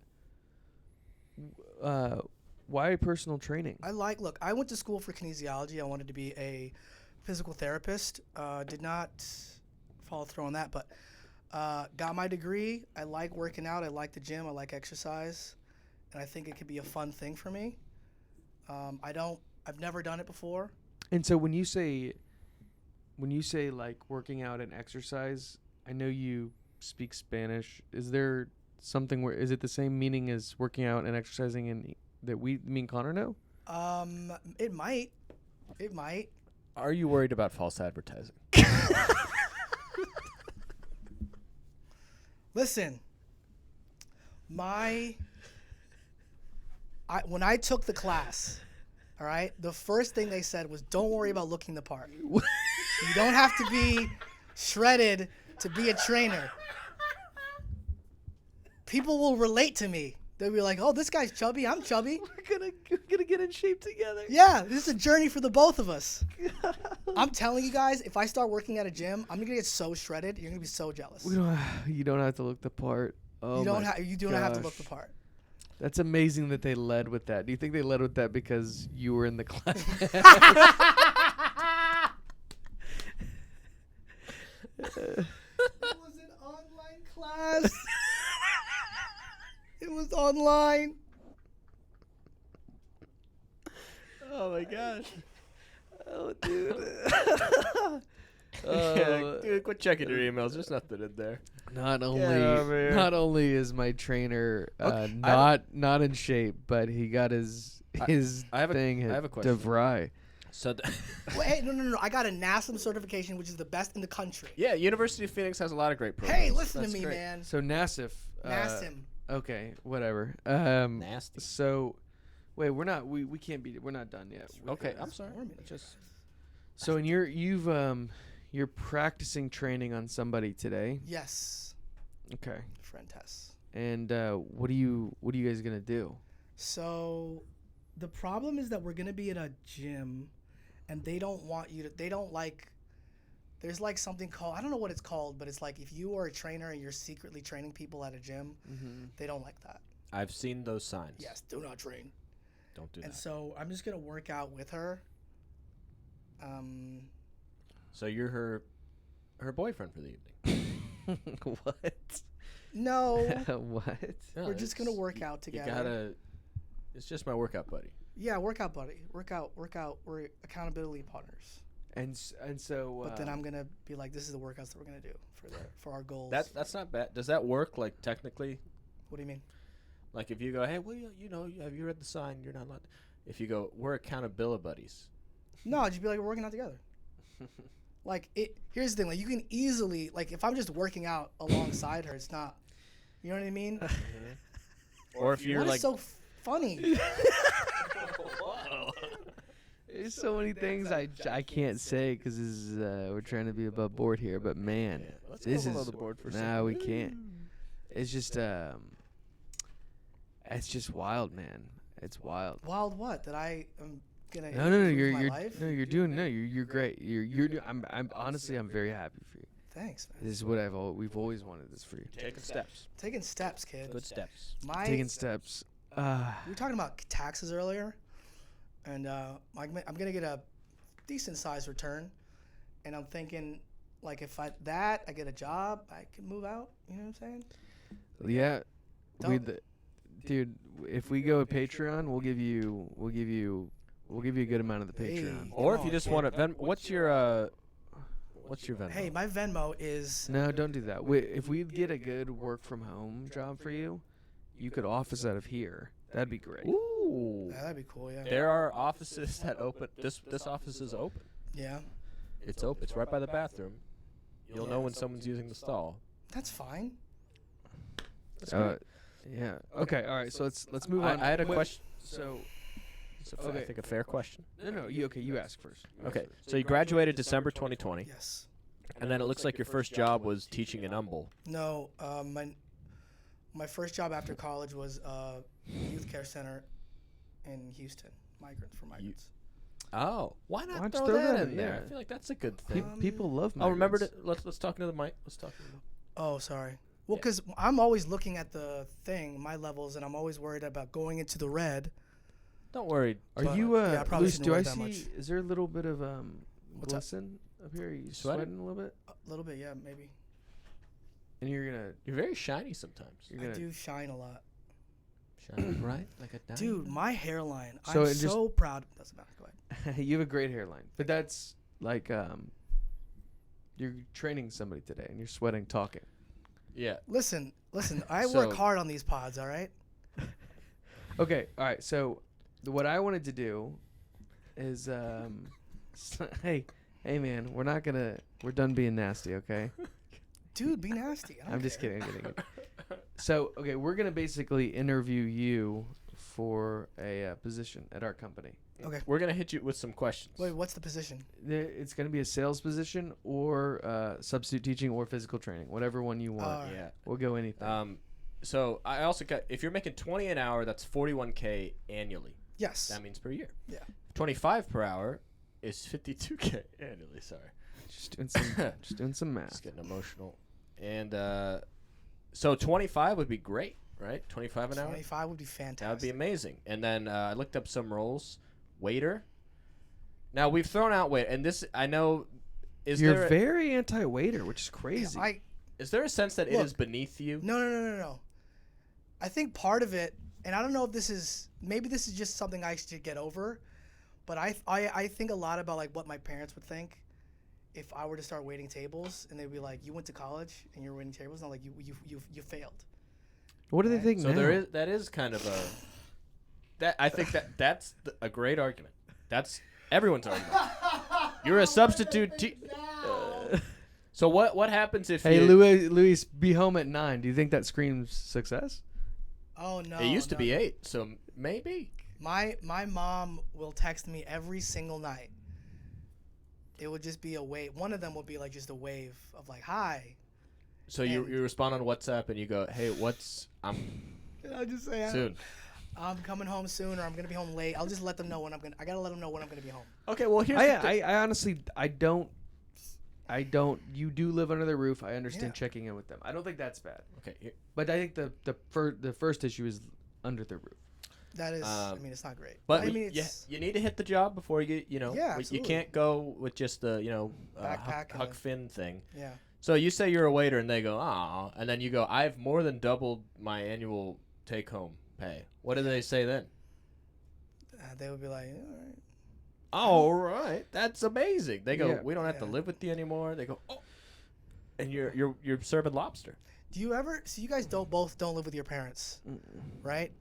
Why personal training? look, I went to school for kinesiology. I wanted to be a physical therapist. Did not follow through on that, but got my degree. I like working out. I like the gym. I like exercise, and I think it could be a fun thing for me. I've never done it before. And so when you say like working out and exercise, I know you speak Spanish. Is there something where is it the same meaning as working out and exercising in that me and Connor know? It might. Are you worried about false advertising? Listen, when I took the class, all right, the first thing they said was, don't worry about looking the part. You don't have to be shredded to be a trainer. People will relate to me. They'll be like, oh, this guy's chubby. I'm chubby. We're gonna get in shape together. Yeah, this is a journey for the both of us. I'm telling you guys, if I start working at a gym, I'm gonna get so shredded. You're gonna be so jealous. You don't have to look the part. Oh You don't my have to look gosh. the part. That's amazing that they led with that. Do you think they led with that because you were in the class? It was an online class. It was online. Oh my gosh. Oh, dude. Dude, quit checking your emails. There's nothing in there. Not over here. only is my trainer Okay, not in shape, but he got his I have a question. DeVry. So, Wait, hey, no. I got a NASM certification, which is the best in the country. yeah, University of Phoenix has a lot of great programs. Hey, listen That's to me, great. man. So NASF. NASM. Okay, whatever. Nasty. So, wait, we're can't be. We're not done yet. Okay, Because- I'm sorry. Just So, and you're practicing training on somebody today. yes, Okay. friend Tess. And what are you guys gonna do? So the problem is that we're gonna be at a gym, and they don't want you to. They don't like. There's like something called, I don't know what it's called, but it's like if you are a trainer and you're secretly training people at a gym, they don't like that. I've seen those signs. Yes, do not train. Don't do And that. so I'm just gonna work out with her. So you're her boyfriend for the evening. What? No, What? No, we're just gonna it's- work out You together. gotta. It's just my workout buddy. Yeah, workout buddy. Workout. We're accountability partners. And so. But then I'm gonna be like, this is the workouts that we're gonna do for our goals. That's not bad. Does that work? Like technically, What do you mean? like if you go, hey, well, you know, have you read the sign? You're not allowed. If you go, we're accountability buddies. No, just be like, we're working out together. Like it. Here's the thing. Like you can easily like if I'm just working out alongside her, it's not. You know what I mean? Or if you're What like, is so funny. There's so many things I can't say because we're trying to be above board here. But man, Let's this go below is the board for a nah, second. we can't. It's just it's just wild, man. It's wild. Wild what? That I am gonna No, improve my life? you're great. I'm honestly I'm very happy for you. Thanks, man. This is what we've always wanted this for you. Taking steps. Taking steps, kid. Good steps. Taking steps. We were talking about taxes earlier, and I'm gonna get a decent sized return, and I'm thinking like if I get a job, I can move out. You know what I'm saying? Yeah, Don't- dude. If we go with Patreon, we'll give you a good amount of the Hey. Patreon. Or if Come you on, just kid. want to, what's your Venmo? Hey, my Venmo is No, don't do that. If we get a good work from home job for you, you could office out of here. That'd be great. Ooh. yeah, that'd be cool. Yeah. There are offices that open. This office is open. Yeah. It's open. It's right by the bathroom. You'll know when someone's using the stall. That's fine. Yeah. Okay. All right. So let's move on. I had a Wait, question. So It's Okay. I think a fair question. no. You ask first. Okay, so you graduated December 2020, Yes. and then it looks like your first job was teaching in Humble. No. My first job after college was youth care center in Houston. Migrants. Oh, why not Why'd you throw throw that that in in? there? Yeah. I feel like that's a good thing. People love. Oh, remember migrants. to let's talk into the mic. Let's talk. Into the Oh, sorry. Well, because I'm always looking at the thing, my levels, and I'm always worried about going into the red. Don't worry. Are But, you? yeah, I probably Luis, shouldn't do I worry that see? much. Is there a little bit of What's up? glisten up here? Are you Sweating? sweating a little bit? A little bit, yeah, maybe. And you're gonna. You're very shiny sometimes. You're I gonna. do shine a lot. Shiny bright like a diamond. Dude, my hairline. So I'm it just- so proud. Doesn't matter. Go ahead. You have a great hairline, but that's like you're training somebody today, and you're sweating talking. Yeah. Listen. I So- work hard on these pods, all right? Okay, all right. So, what I wanted to do is, hey, man, we're done being nasty, okay? Dude, be nasty. I don't I'm just care. kidding. I'm kidding. So, okay, we're gonna basically interview you for a position at our company. Okay. We're gonna hit you with some questions. Wait, what's the position? It's gonna be a sales position or substitute teaching or physical training, whatever one you want. Alright. Yeah. We'll go anything. So I also got if you're making 20 an hour, that's 41K annually. Yes. That means per year. Yeah. 25 per hour is 52K annually. Sorry. just doing some math. Just getting emotional. And so 25 would be great, right? 25 an hour. 25 would be fantastic. That would be amazing. And then I looked up some roles. Waiter. Now we've thrown out waiter, and this I know. You're very anti-waiter, which is crazy. Is there a sense that it Look. is beneath you? No. I think part of it, and I don't know if this is maybe this is just something I should get over, but I think a lot about like what my parents would think if I were to start waiting tables, and they'd be like, "You went to college and you're waiting tables," and I'm like, "You failed." What do they think So now? that is kind of a that I think that's a great argument. That's everyone's argument. You're a substitute. So what happens if Hey, you, Luis, be home at 9. Do you think that screams success? Oh no. It used to no, be no. 8, so maybe. My mom will text me every single night. It would just be a wave. One of them would be like just a wave of like, "Hi." So you And- respond on WhatsApp and you go, "Hey, I'm And I'll just say, soon." I'm coming home soon, or I'm gonna be home late. I'll just let them know when I gotta let them know when I'm gonna be home. Okay, well here's the thing. I honestly I don't. You do live under the roof. I understand Yeah. checking in with them. I don't think that's bad. Okay, But I think the first issue is under the roof. That is, I mean, it's not great. but I mean, it's you need to hit the job before you Yeah, you absolutely. can't go with just the Backpack Huck and- Finn thing. yeah. So you say you're a waiter and they go, "Ah," and then you go, "I've more than doubled my annual take home pay." What do they say then? They would be like, "All right." All right, that's amazing. They go, Yeah. "We don't have to Yeah. live with you anymore." They go, "Oh," and you're serving lobster. Do you ever? So you guys both don't live with your parents, right?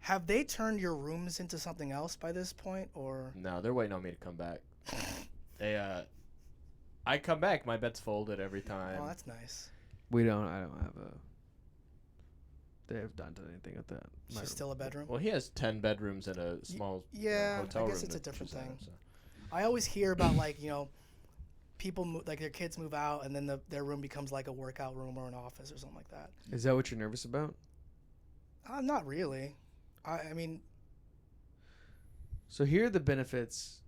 Have they turned your rooms into something else by this point, or? No, they're waiting on me to come back. I come back, my bed's folded every time. Oh, that's nice. I don't have a. they have not done anything with that. It's just still a bedroom. Well, he has 10 bedrooms and a small hotel I room. guess it's a to different choose out thing. of, so. I always hear about people like their kids move out and then their room becomes like a workout room or an office or something like that. Is that what you're nervous about? Not really. I mean, So here are the benefits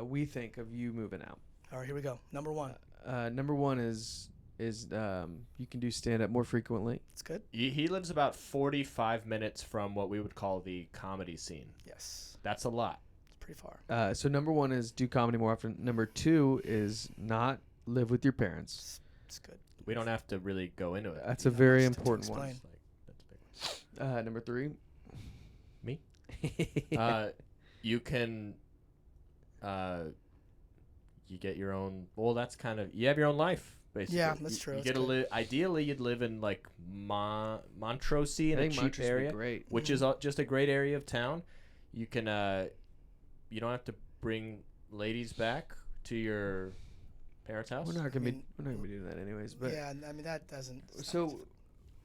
we think of you moving out. all right, here we go. Number one, Number one is you can do stand up more frequently. it's good. He lives about 45 minutes from what we would call the comedy scene. Yes, That's a lot. it's pretty far. So number one is do comedy more often. Number two is not live with your parents. It's good. We don't have to really go into it. That's a No, very just to important one. explain. That's a big one. Number three. Me? You can you get your own, well, that's kind of, you have your own life, basically. Yeah, that's true. You That's get to good. live, ideally you'd live in like Montrose in I a think cheap Montrose would be area, great. which is just a great area of town. You can you don't have to bring ladies back to your parents' house. We're not gonna mean, be doing that anyways. But Yeah, I mean that doesn't. so,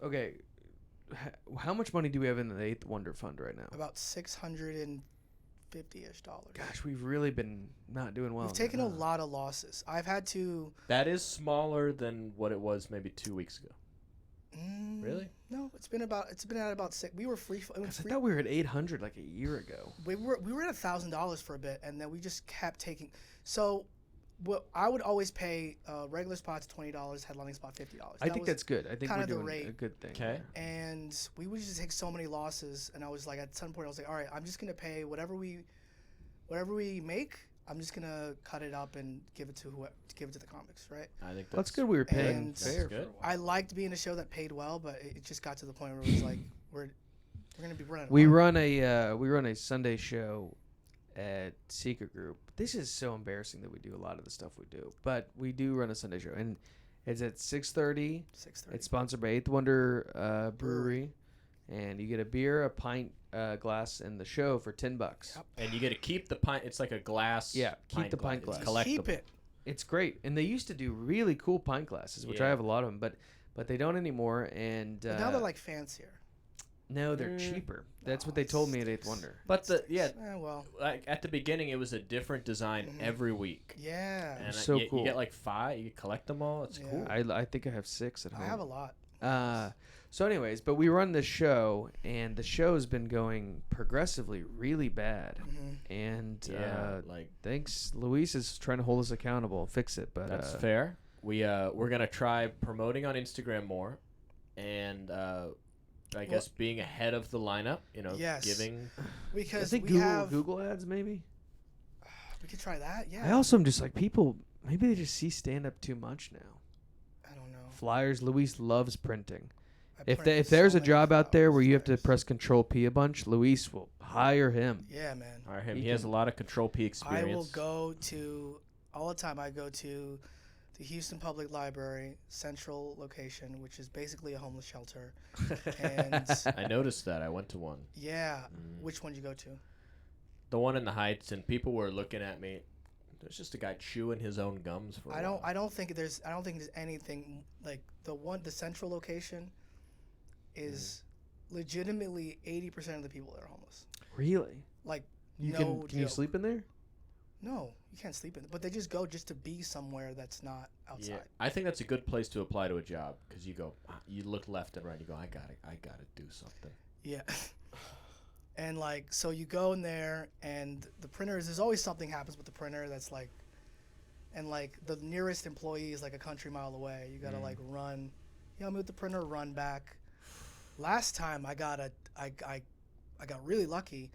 okay, how much money do we have in the Eighth Wonder Fund right now? about $650-ish. Gosh, we've really been not doing well. We've in taken that, a huh? lot of losses. I've had to. That is smaller than what it was maybe 2 weeks ago. Really? No, it's been at about six. We were free. It was 'Cause I free. thought we were at 800 like a year ago. We were at $1,000 for a bit, and then we just kept taking. So, what I would always pay regular spots $20, headlining spot $50. I think that's good. I think kinda we're the doing rate. a good thing. Okay. there. And we would just take so many losses, and I was like, at some point, I was like, all right, I'm just gonna pay whatever we make. I'm just gonna cut it up and give it to the comics, right? I think That's good. We were paying And fair That's good. for a while. I liked being a show that paid well, but it just got to the point where it was like we're gonna be running. We run a Sunday show at Secret Group. This is so embarrassing that we do a lot of the stuff we do, but we do run a Sunday show, and it's at 6:30. 6:30. It's sponsored by Eighth Wonder Brewery, and you get a beer, a pint glass, and the show for $10. Yep. And you get to keep the pint. It's like a glass. Yeah, keep the pint It's glass. collectible. Keep it. It's great, and they used to do really cool pint glasses, which I Yeah. have a lot of them, but they don't anymore. And But now they're like fancier. no, they're cheaper. That's what they told me at Eighth Wonder. But Well, like at the beginning, it was a different design every week. yeah. And So you cool. get like 5. You collect them all. It's Yeah. cool. I think I have 6 at home. I have a lot. So anyways, but we run this show, and the show's been going progressively really bad. Mm-hmm. And like thanks, Luis is trying to hold us accountable, fix it. But that's fair. We're gonna try promoting on Instagram more, and I guess being ahead of the lineup. You know, Yes. giving. I Because think we have. Google ads maybe. We could try that. Yeah. I also am just like people. Maybe they just see stand up too much now. I don't know. Flyers. Luis loves printing. I If printed there's so a many job out there where you have to flyers. press Control P a bunch, Luis will hire him. Yeah, man. Hire him. He He has a can- lot of Control P experience. I will go to all the time. I go to the Houston Public Library Central location, which is basically a homeless shelter. And I noticed that. I went to one. yeah, which one did you go to? The one in the Heights, and people were looking at me. There's just a guy chewing his own gums for a while. I don't think there's anything like the Central location is legitimately 80% of the people that are homeless. Really? Like You no can you joke. sleep in there? No, you can't sleep in it. But they just go just to be somewhere that's not outside. Yeah, I think that's a good place to apply to a job because you go, you look left and right, and you go, I gotta do something. Yeah. And like, so you go in there, and the printers. There's always something happens with the printer that's like, and like the nearest employee is like a country mile away. You gotta like run. You know, with the printer, run back. Last time I got really lucky.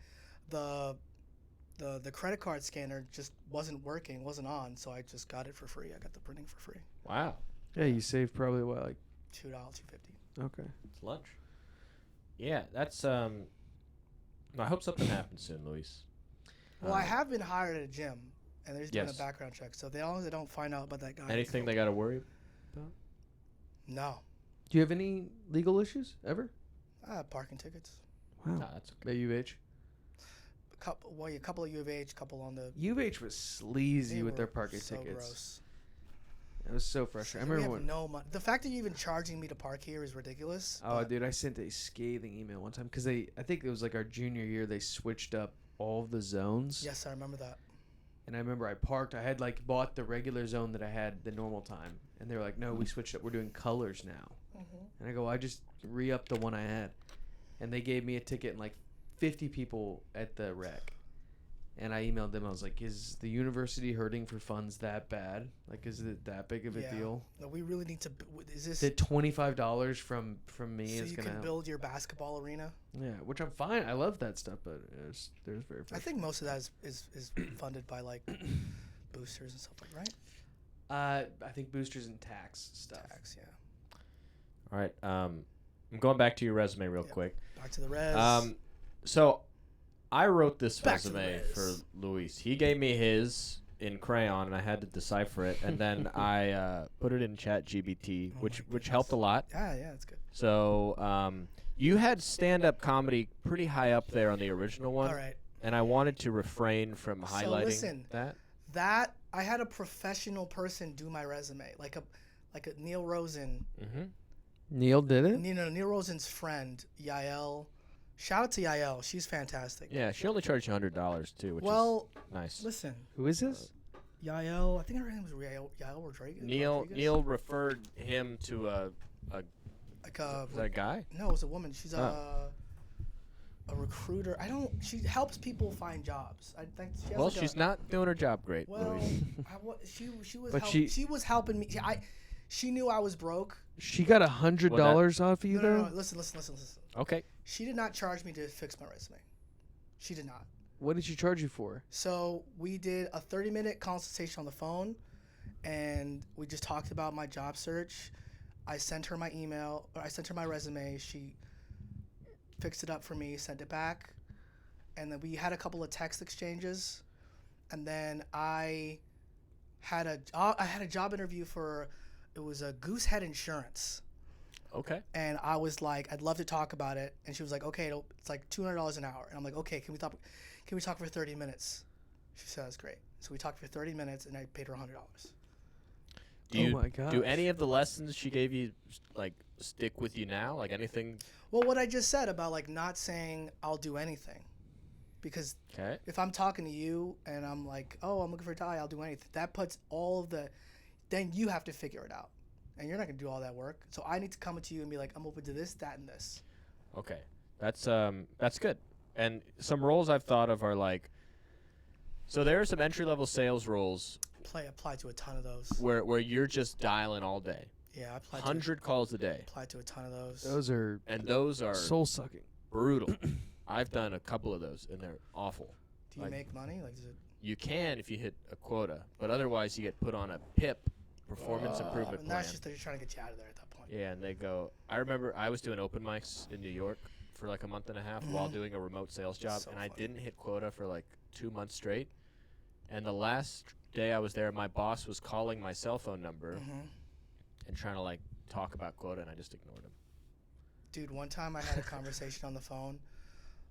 The credit card scanner just wasn't working, wasn't on, so I just got it for free. I got the printing for free. Wow, Yeah, you saved probably what, like $2, $2.50. okay. it's lunch. Yeah, that's I hope something happens soon, Luis. Well, I have been hired at a gym, and they're just doing a Yes. background check. So as long as they don't find out about that guy. Anything they got to worry about? No. Do you have any legal issues ever? Parking tickets. Wow. Nah, that's okay. At U of H. A couple of U of H, couple on the. U of H was sleazy They with their were parking so tickets. Gross. It was so frustrating. I We remember have when. no money. The fact that you're even charging me to park here is ridiculous. Oh, but dude, I sent a scathing email one time because I think it was like our junior year. They switched up all of the zones. Yes, I remember that. And I remember I parked. I had like bought the regular zone that I had the normal time, and they were like, "No, we switched up. We're doing colors now." And I go, "I just re-upped the one I had," and they gave me a ticket and like 50 people at the rec. And I emailed them. I was like, "Is the university hurting for funds that bad? Like, is it that big of a deal? No, we really need to. Is this That $25 from me so is you gonna can build your basketball arena? Yeah, which I'm fine. I love that stuff, but there's very. I frustrating. think most of that is funded by like boosters and stuff like right. I think boosters and tax stuff. Tax, yeah. All right. I'm going back to your resume real Yeah. quick. Back to the res. So I wrote this Back to the resume res. for Luis. He gave me his in crayon, and I had to decipher it, and then I put it in ChatGPT, Oh which my helped a lot. Yeah, it's good. So you had stand-up comedy pretty high up there on the original one, All right. and I wanted to refrain from So highlighting listen. that. That I had a professional person do my resume, like a Neil Rosen. Mm-hmm. Neil did it. Neil Rosen's friend, Yael. Shout out to Yael. She's fantastic. Yeah, she only charged you $100 too, which Well, is nice. listen, Who is this? Yael. I think her name was Yael Rodriguez. Neil referred him to a Like is that a guy? no, it's a woman. She's Oh. a recruiter. She helps people find jobs. I think she has Well, like she's a, not doing her job great, well, Luis. she was But she was helping me. She knew I was broke. She got $100 off of you No. though. Listen. Okay. She did not charge me to fix my resume. She did not. What did she charge you for? So we did a 30-minute consultation on the phone, and we just talked about my job search. I sent her my email, or I sent her my resume. She fixed it up for me, sent it back, and then we had a couple of text exchanges, and then I had a job interview for, it was a Goosehead Insurance. Okay. And I was like, I'd love to talk about it. And she was like, okay, it's like $200 an hour. And I'm like, okay, can we talk for 30 minutes? She says, great. So we talked for 30 minutes, and I paid her $100. My gosh. Do any of the lessons she gave you like stick with you now? Like anything? Well, what I just said about like not saying I'll do anything, because Okay. if I'm talking to you and I'm like, oh, I'm looking for a tie, I'll do anything. That puts all of the, then you have to figure it out, and you're not gonna do all that work. So I need to come to you and be like, I'm open to this, that, and this. Okay. That's good. And some roles I've thought of are like, so there are some entry level sales roles Apply to a ton of those. where you're just dialing all day, Yeah, I applied 100 calls a day, to a ton of those. Those are and those are soul sucking. brutal. I've done a couple of those, and they're awful. Do you make money? Like, is it? You can if you hit a quota, but otherwise you get put on a PIP, performance improvement And plan. that's just they're trying to get you out of there at that point. Yeah, and they go. I remember I was doing open mics in New York for like a month and a half while doing a remote sales job, So and I funny. didn't hit quota for like 2 months straight. And the last day I was there, my boss was calling my cell phone number and trying to like talk about quota, and I just ignored him. Dude, one time I had a conversation on the phone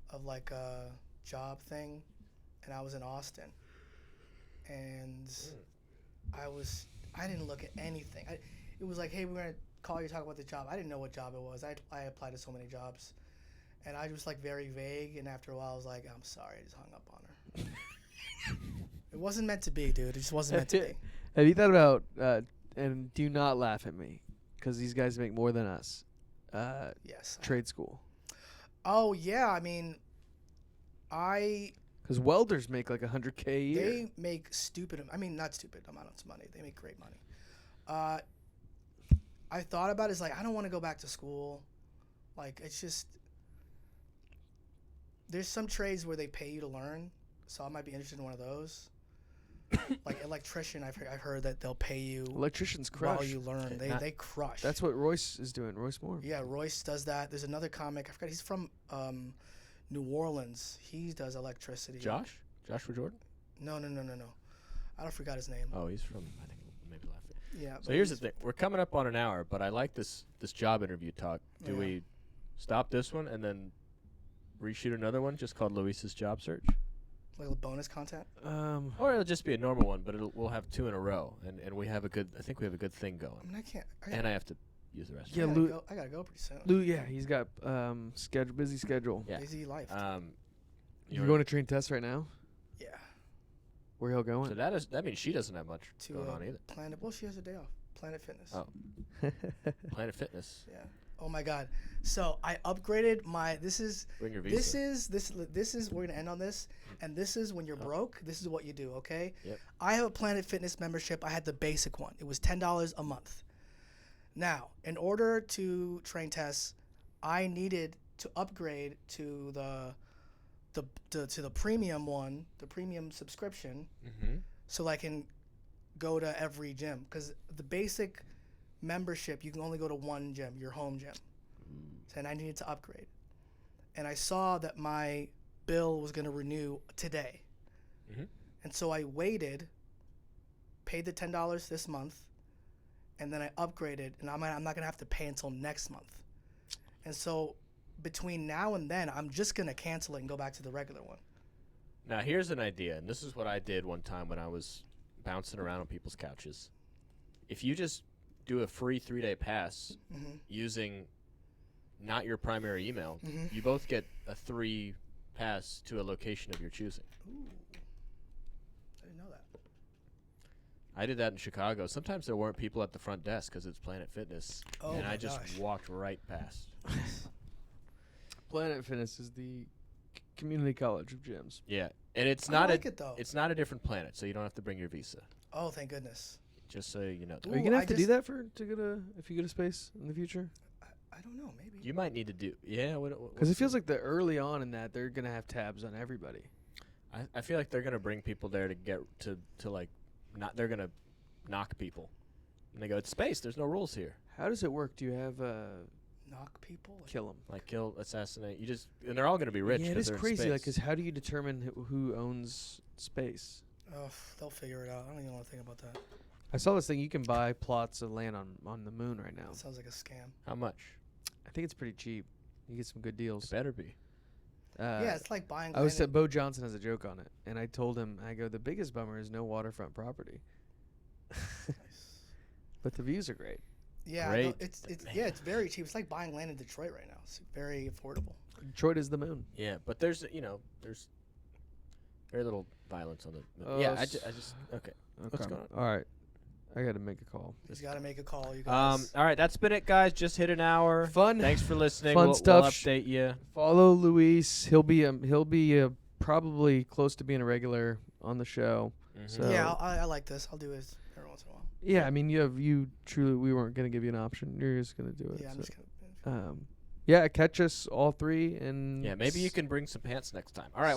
of like a job thing, and I was in Austin, and I didn't look at anything. It was like, hey, we're gonna call you to talk about the job. I didn't know what job it was. I applied to so many jobs, and I was like very vague. And after a while, I was like, I'm sorry, I just hung up on her. It wasn't meant to be, dude. It just wasn't meant to be. Have you thought about? And do not laugh at me, because these guys make more than us. Yes. Trade school. Oh yeah, I mean, Because welders make like $100K a year. they make not stupid amounts of money. They make great money. I thought about it, it's like, I don't want to go back to school. Like, it's just, there's some trades where they pay you to learn, so I might be interested in one of those. Like electrician, I've heard that they'll pay you Electricians crush. while you learn. They crush. That's what Royce is doing. Royce Moore. Yeah, Royce does that. There's another comic, I forgot, he's from New Orleans. He does electricity. Joshua Jordan? No. I forgot his name. Oh, he's from I think maybe Lafayette. Yeah. So but here's the he's- thing: we're coming up on an hour, but I like this job interview talk. Do Yeah. we stop this one and then reshoot another one just called Luis's Job Search? Like a bonus content. Or it'll just be a normal one, but we'll have 2 in a row, and we have a good. I think we have a good thing going. I mean, I can't. And I have to use the rest. Yeah, I gotta go pretty soon. Lou, yeah, he's got busy schedule. Yeah. Busy life. You're going to train Tess right now? Yeah. Where y'all going? So that means she doesn't have much going on either. Planet. Well, she has a day off. Planet Fitness. Oh. Planet Fitness. Yeah. Oh my God. So I upgraded my. Bring your visa. This is. We're gonna end on this. And this is when you're broke. This is what you do. Okay. Yep. I have a Planet Fitness membership. I had the basic one. It was $10 a month. Now, in order to train Tess, I needed to upgrade to the premium one, the premium subscription, so I can go to every gym. Because the basic membership, you can only go to one gym, your home gym. And I needed to upgrade. And I saw that my bill was going to renew today. And so I waited, paid the $10 this month, and then I upgraded, and I'm not going to have to pay until next month. And so between now and then, I'm just going to cancel it and go back to the regular one. Now, here's an idea, and this is what I did one time when I was bouncing around on people's couches. If you just do a free 3-day pass using not your primary email, you both get a 3 pass to a location of your choosing. Ooh. I didn't know that. I did that in Chicago. Sometimes there weren't people at the front desk because it's Planet Fitness, and I just walked right past. Planet Fitness is the community college of gyms. Yeah, and it's I not like it, though. It's not a different planet, so you don't have to bring your visa. Oh, thank goodness. Just so you know. Are you gonna have to do that if you get a space in the future? I don't know. Maybe. You might need to do. Yeah, because it feels like that early on in that they're gonna have tabs on everybody. I feel like they're gonna bring people there to get to like not. They're gonna knock people, and they go, "It's space. There's no rules here." How does it work? Do you have knock people? kill them? Like kill, assassinate. You just and they're all gonna be rich. Yeah, it is they're in crazy. Like, space. cause how do you determine who owns space? Oh, they'll figure it out. I don't even want to think about that. I saw this thing. You can buy plots of land on the moon right now. That sounds like a scam. How much? I think it's pretty cheap. You get some good deals. It better be. Yeah, it's like buying. I was said Bo Johnson has a joke on it, and I told him, I go, the biggest bummer is no waterfront property. Nice. But the views are great. Yeah, Great. no, it's very cheap. It's like buying land in Detroit right now. It's very affordable. Detroit is the moon. Yeah, but there's very little violence on the. Oh, yeah, I just okay. What's going on? All right, I got to make a call. He's got to make a call, you guys. All right, that's been it, guys. Just hit an hour. Fun. Thanks for listening. Fun We'll stuff. update you. Follow Luis. He'll be probably close to being a regular on the show. So Yeah, I like this. I'll do it every once in a while. yeah, I mean, you truly, we weren't gonna give you an option. You're just gonna do it. Yeah, I'm so. just gonna. Yeah, catch us all 3 and Yeah, maybe you can bring some pants next time. All right.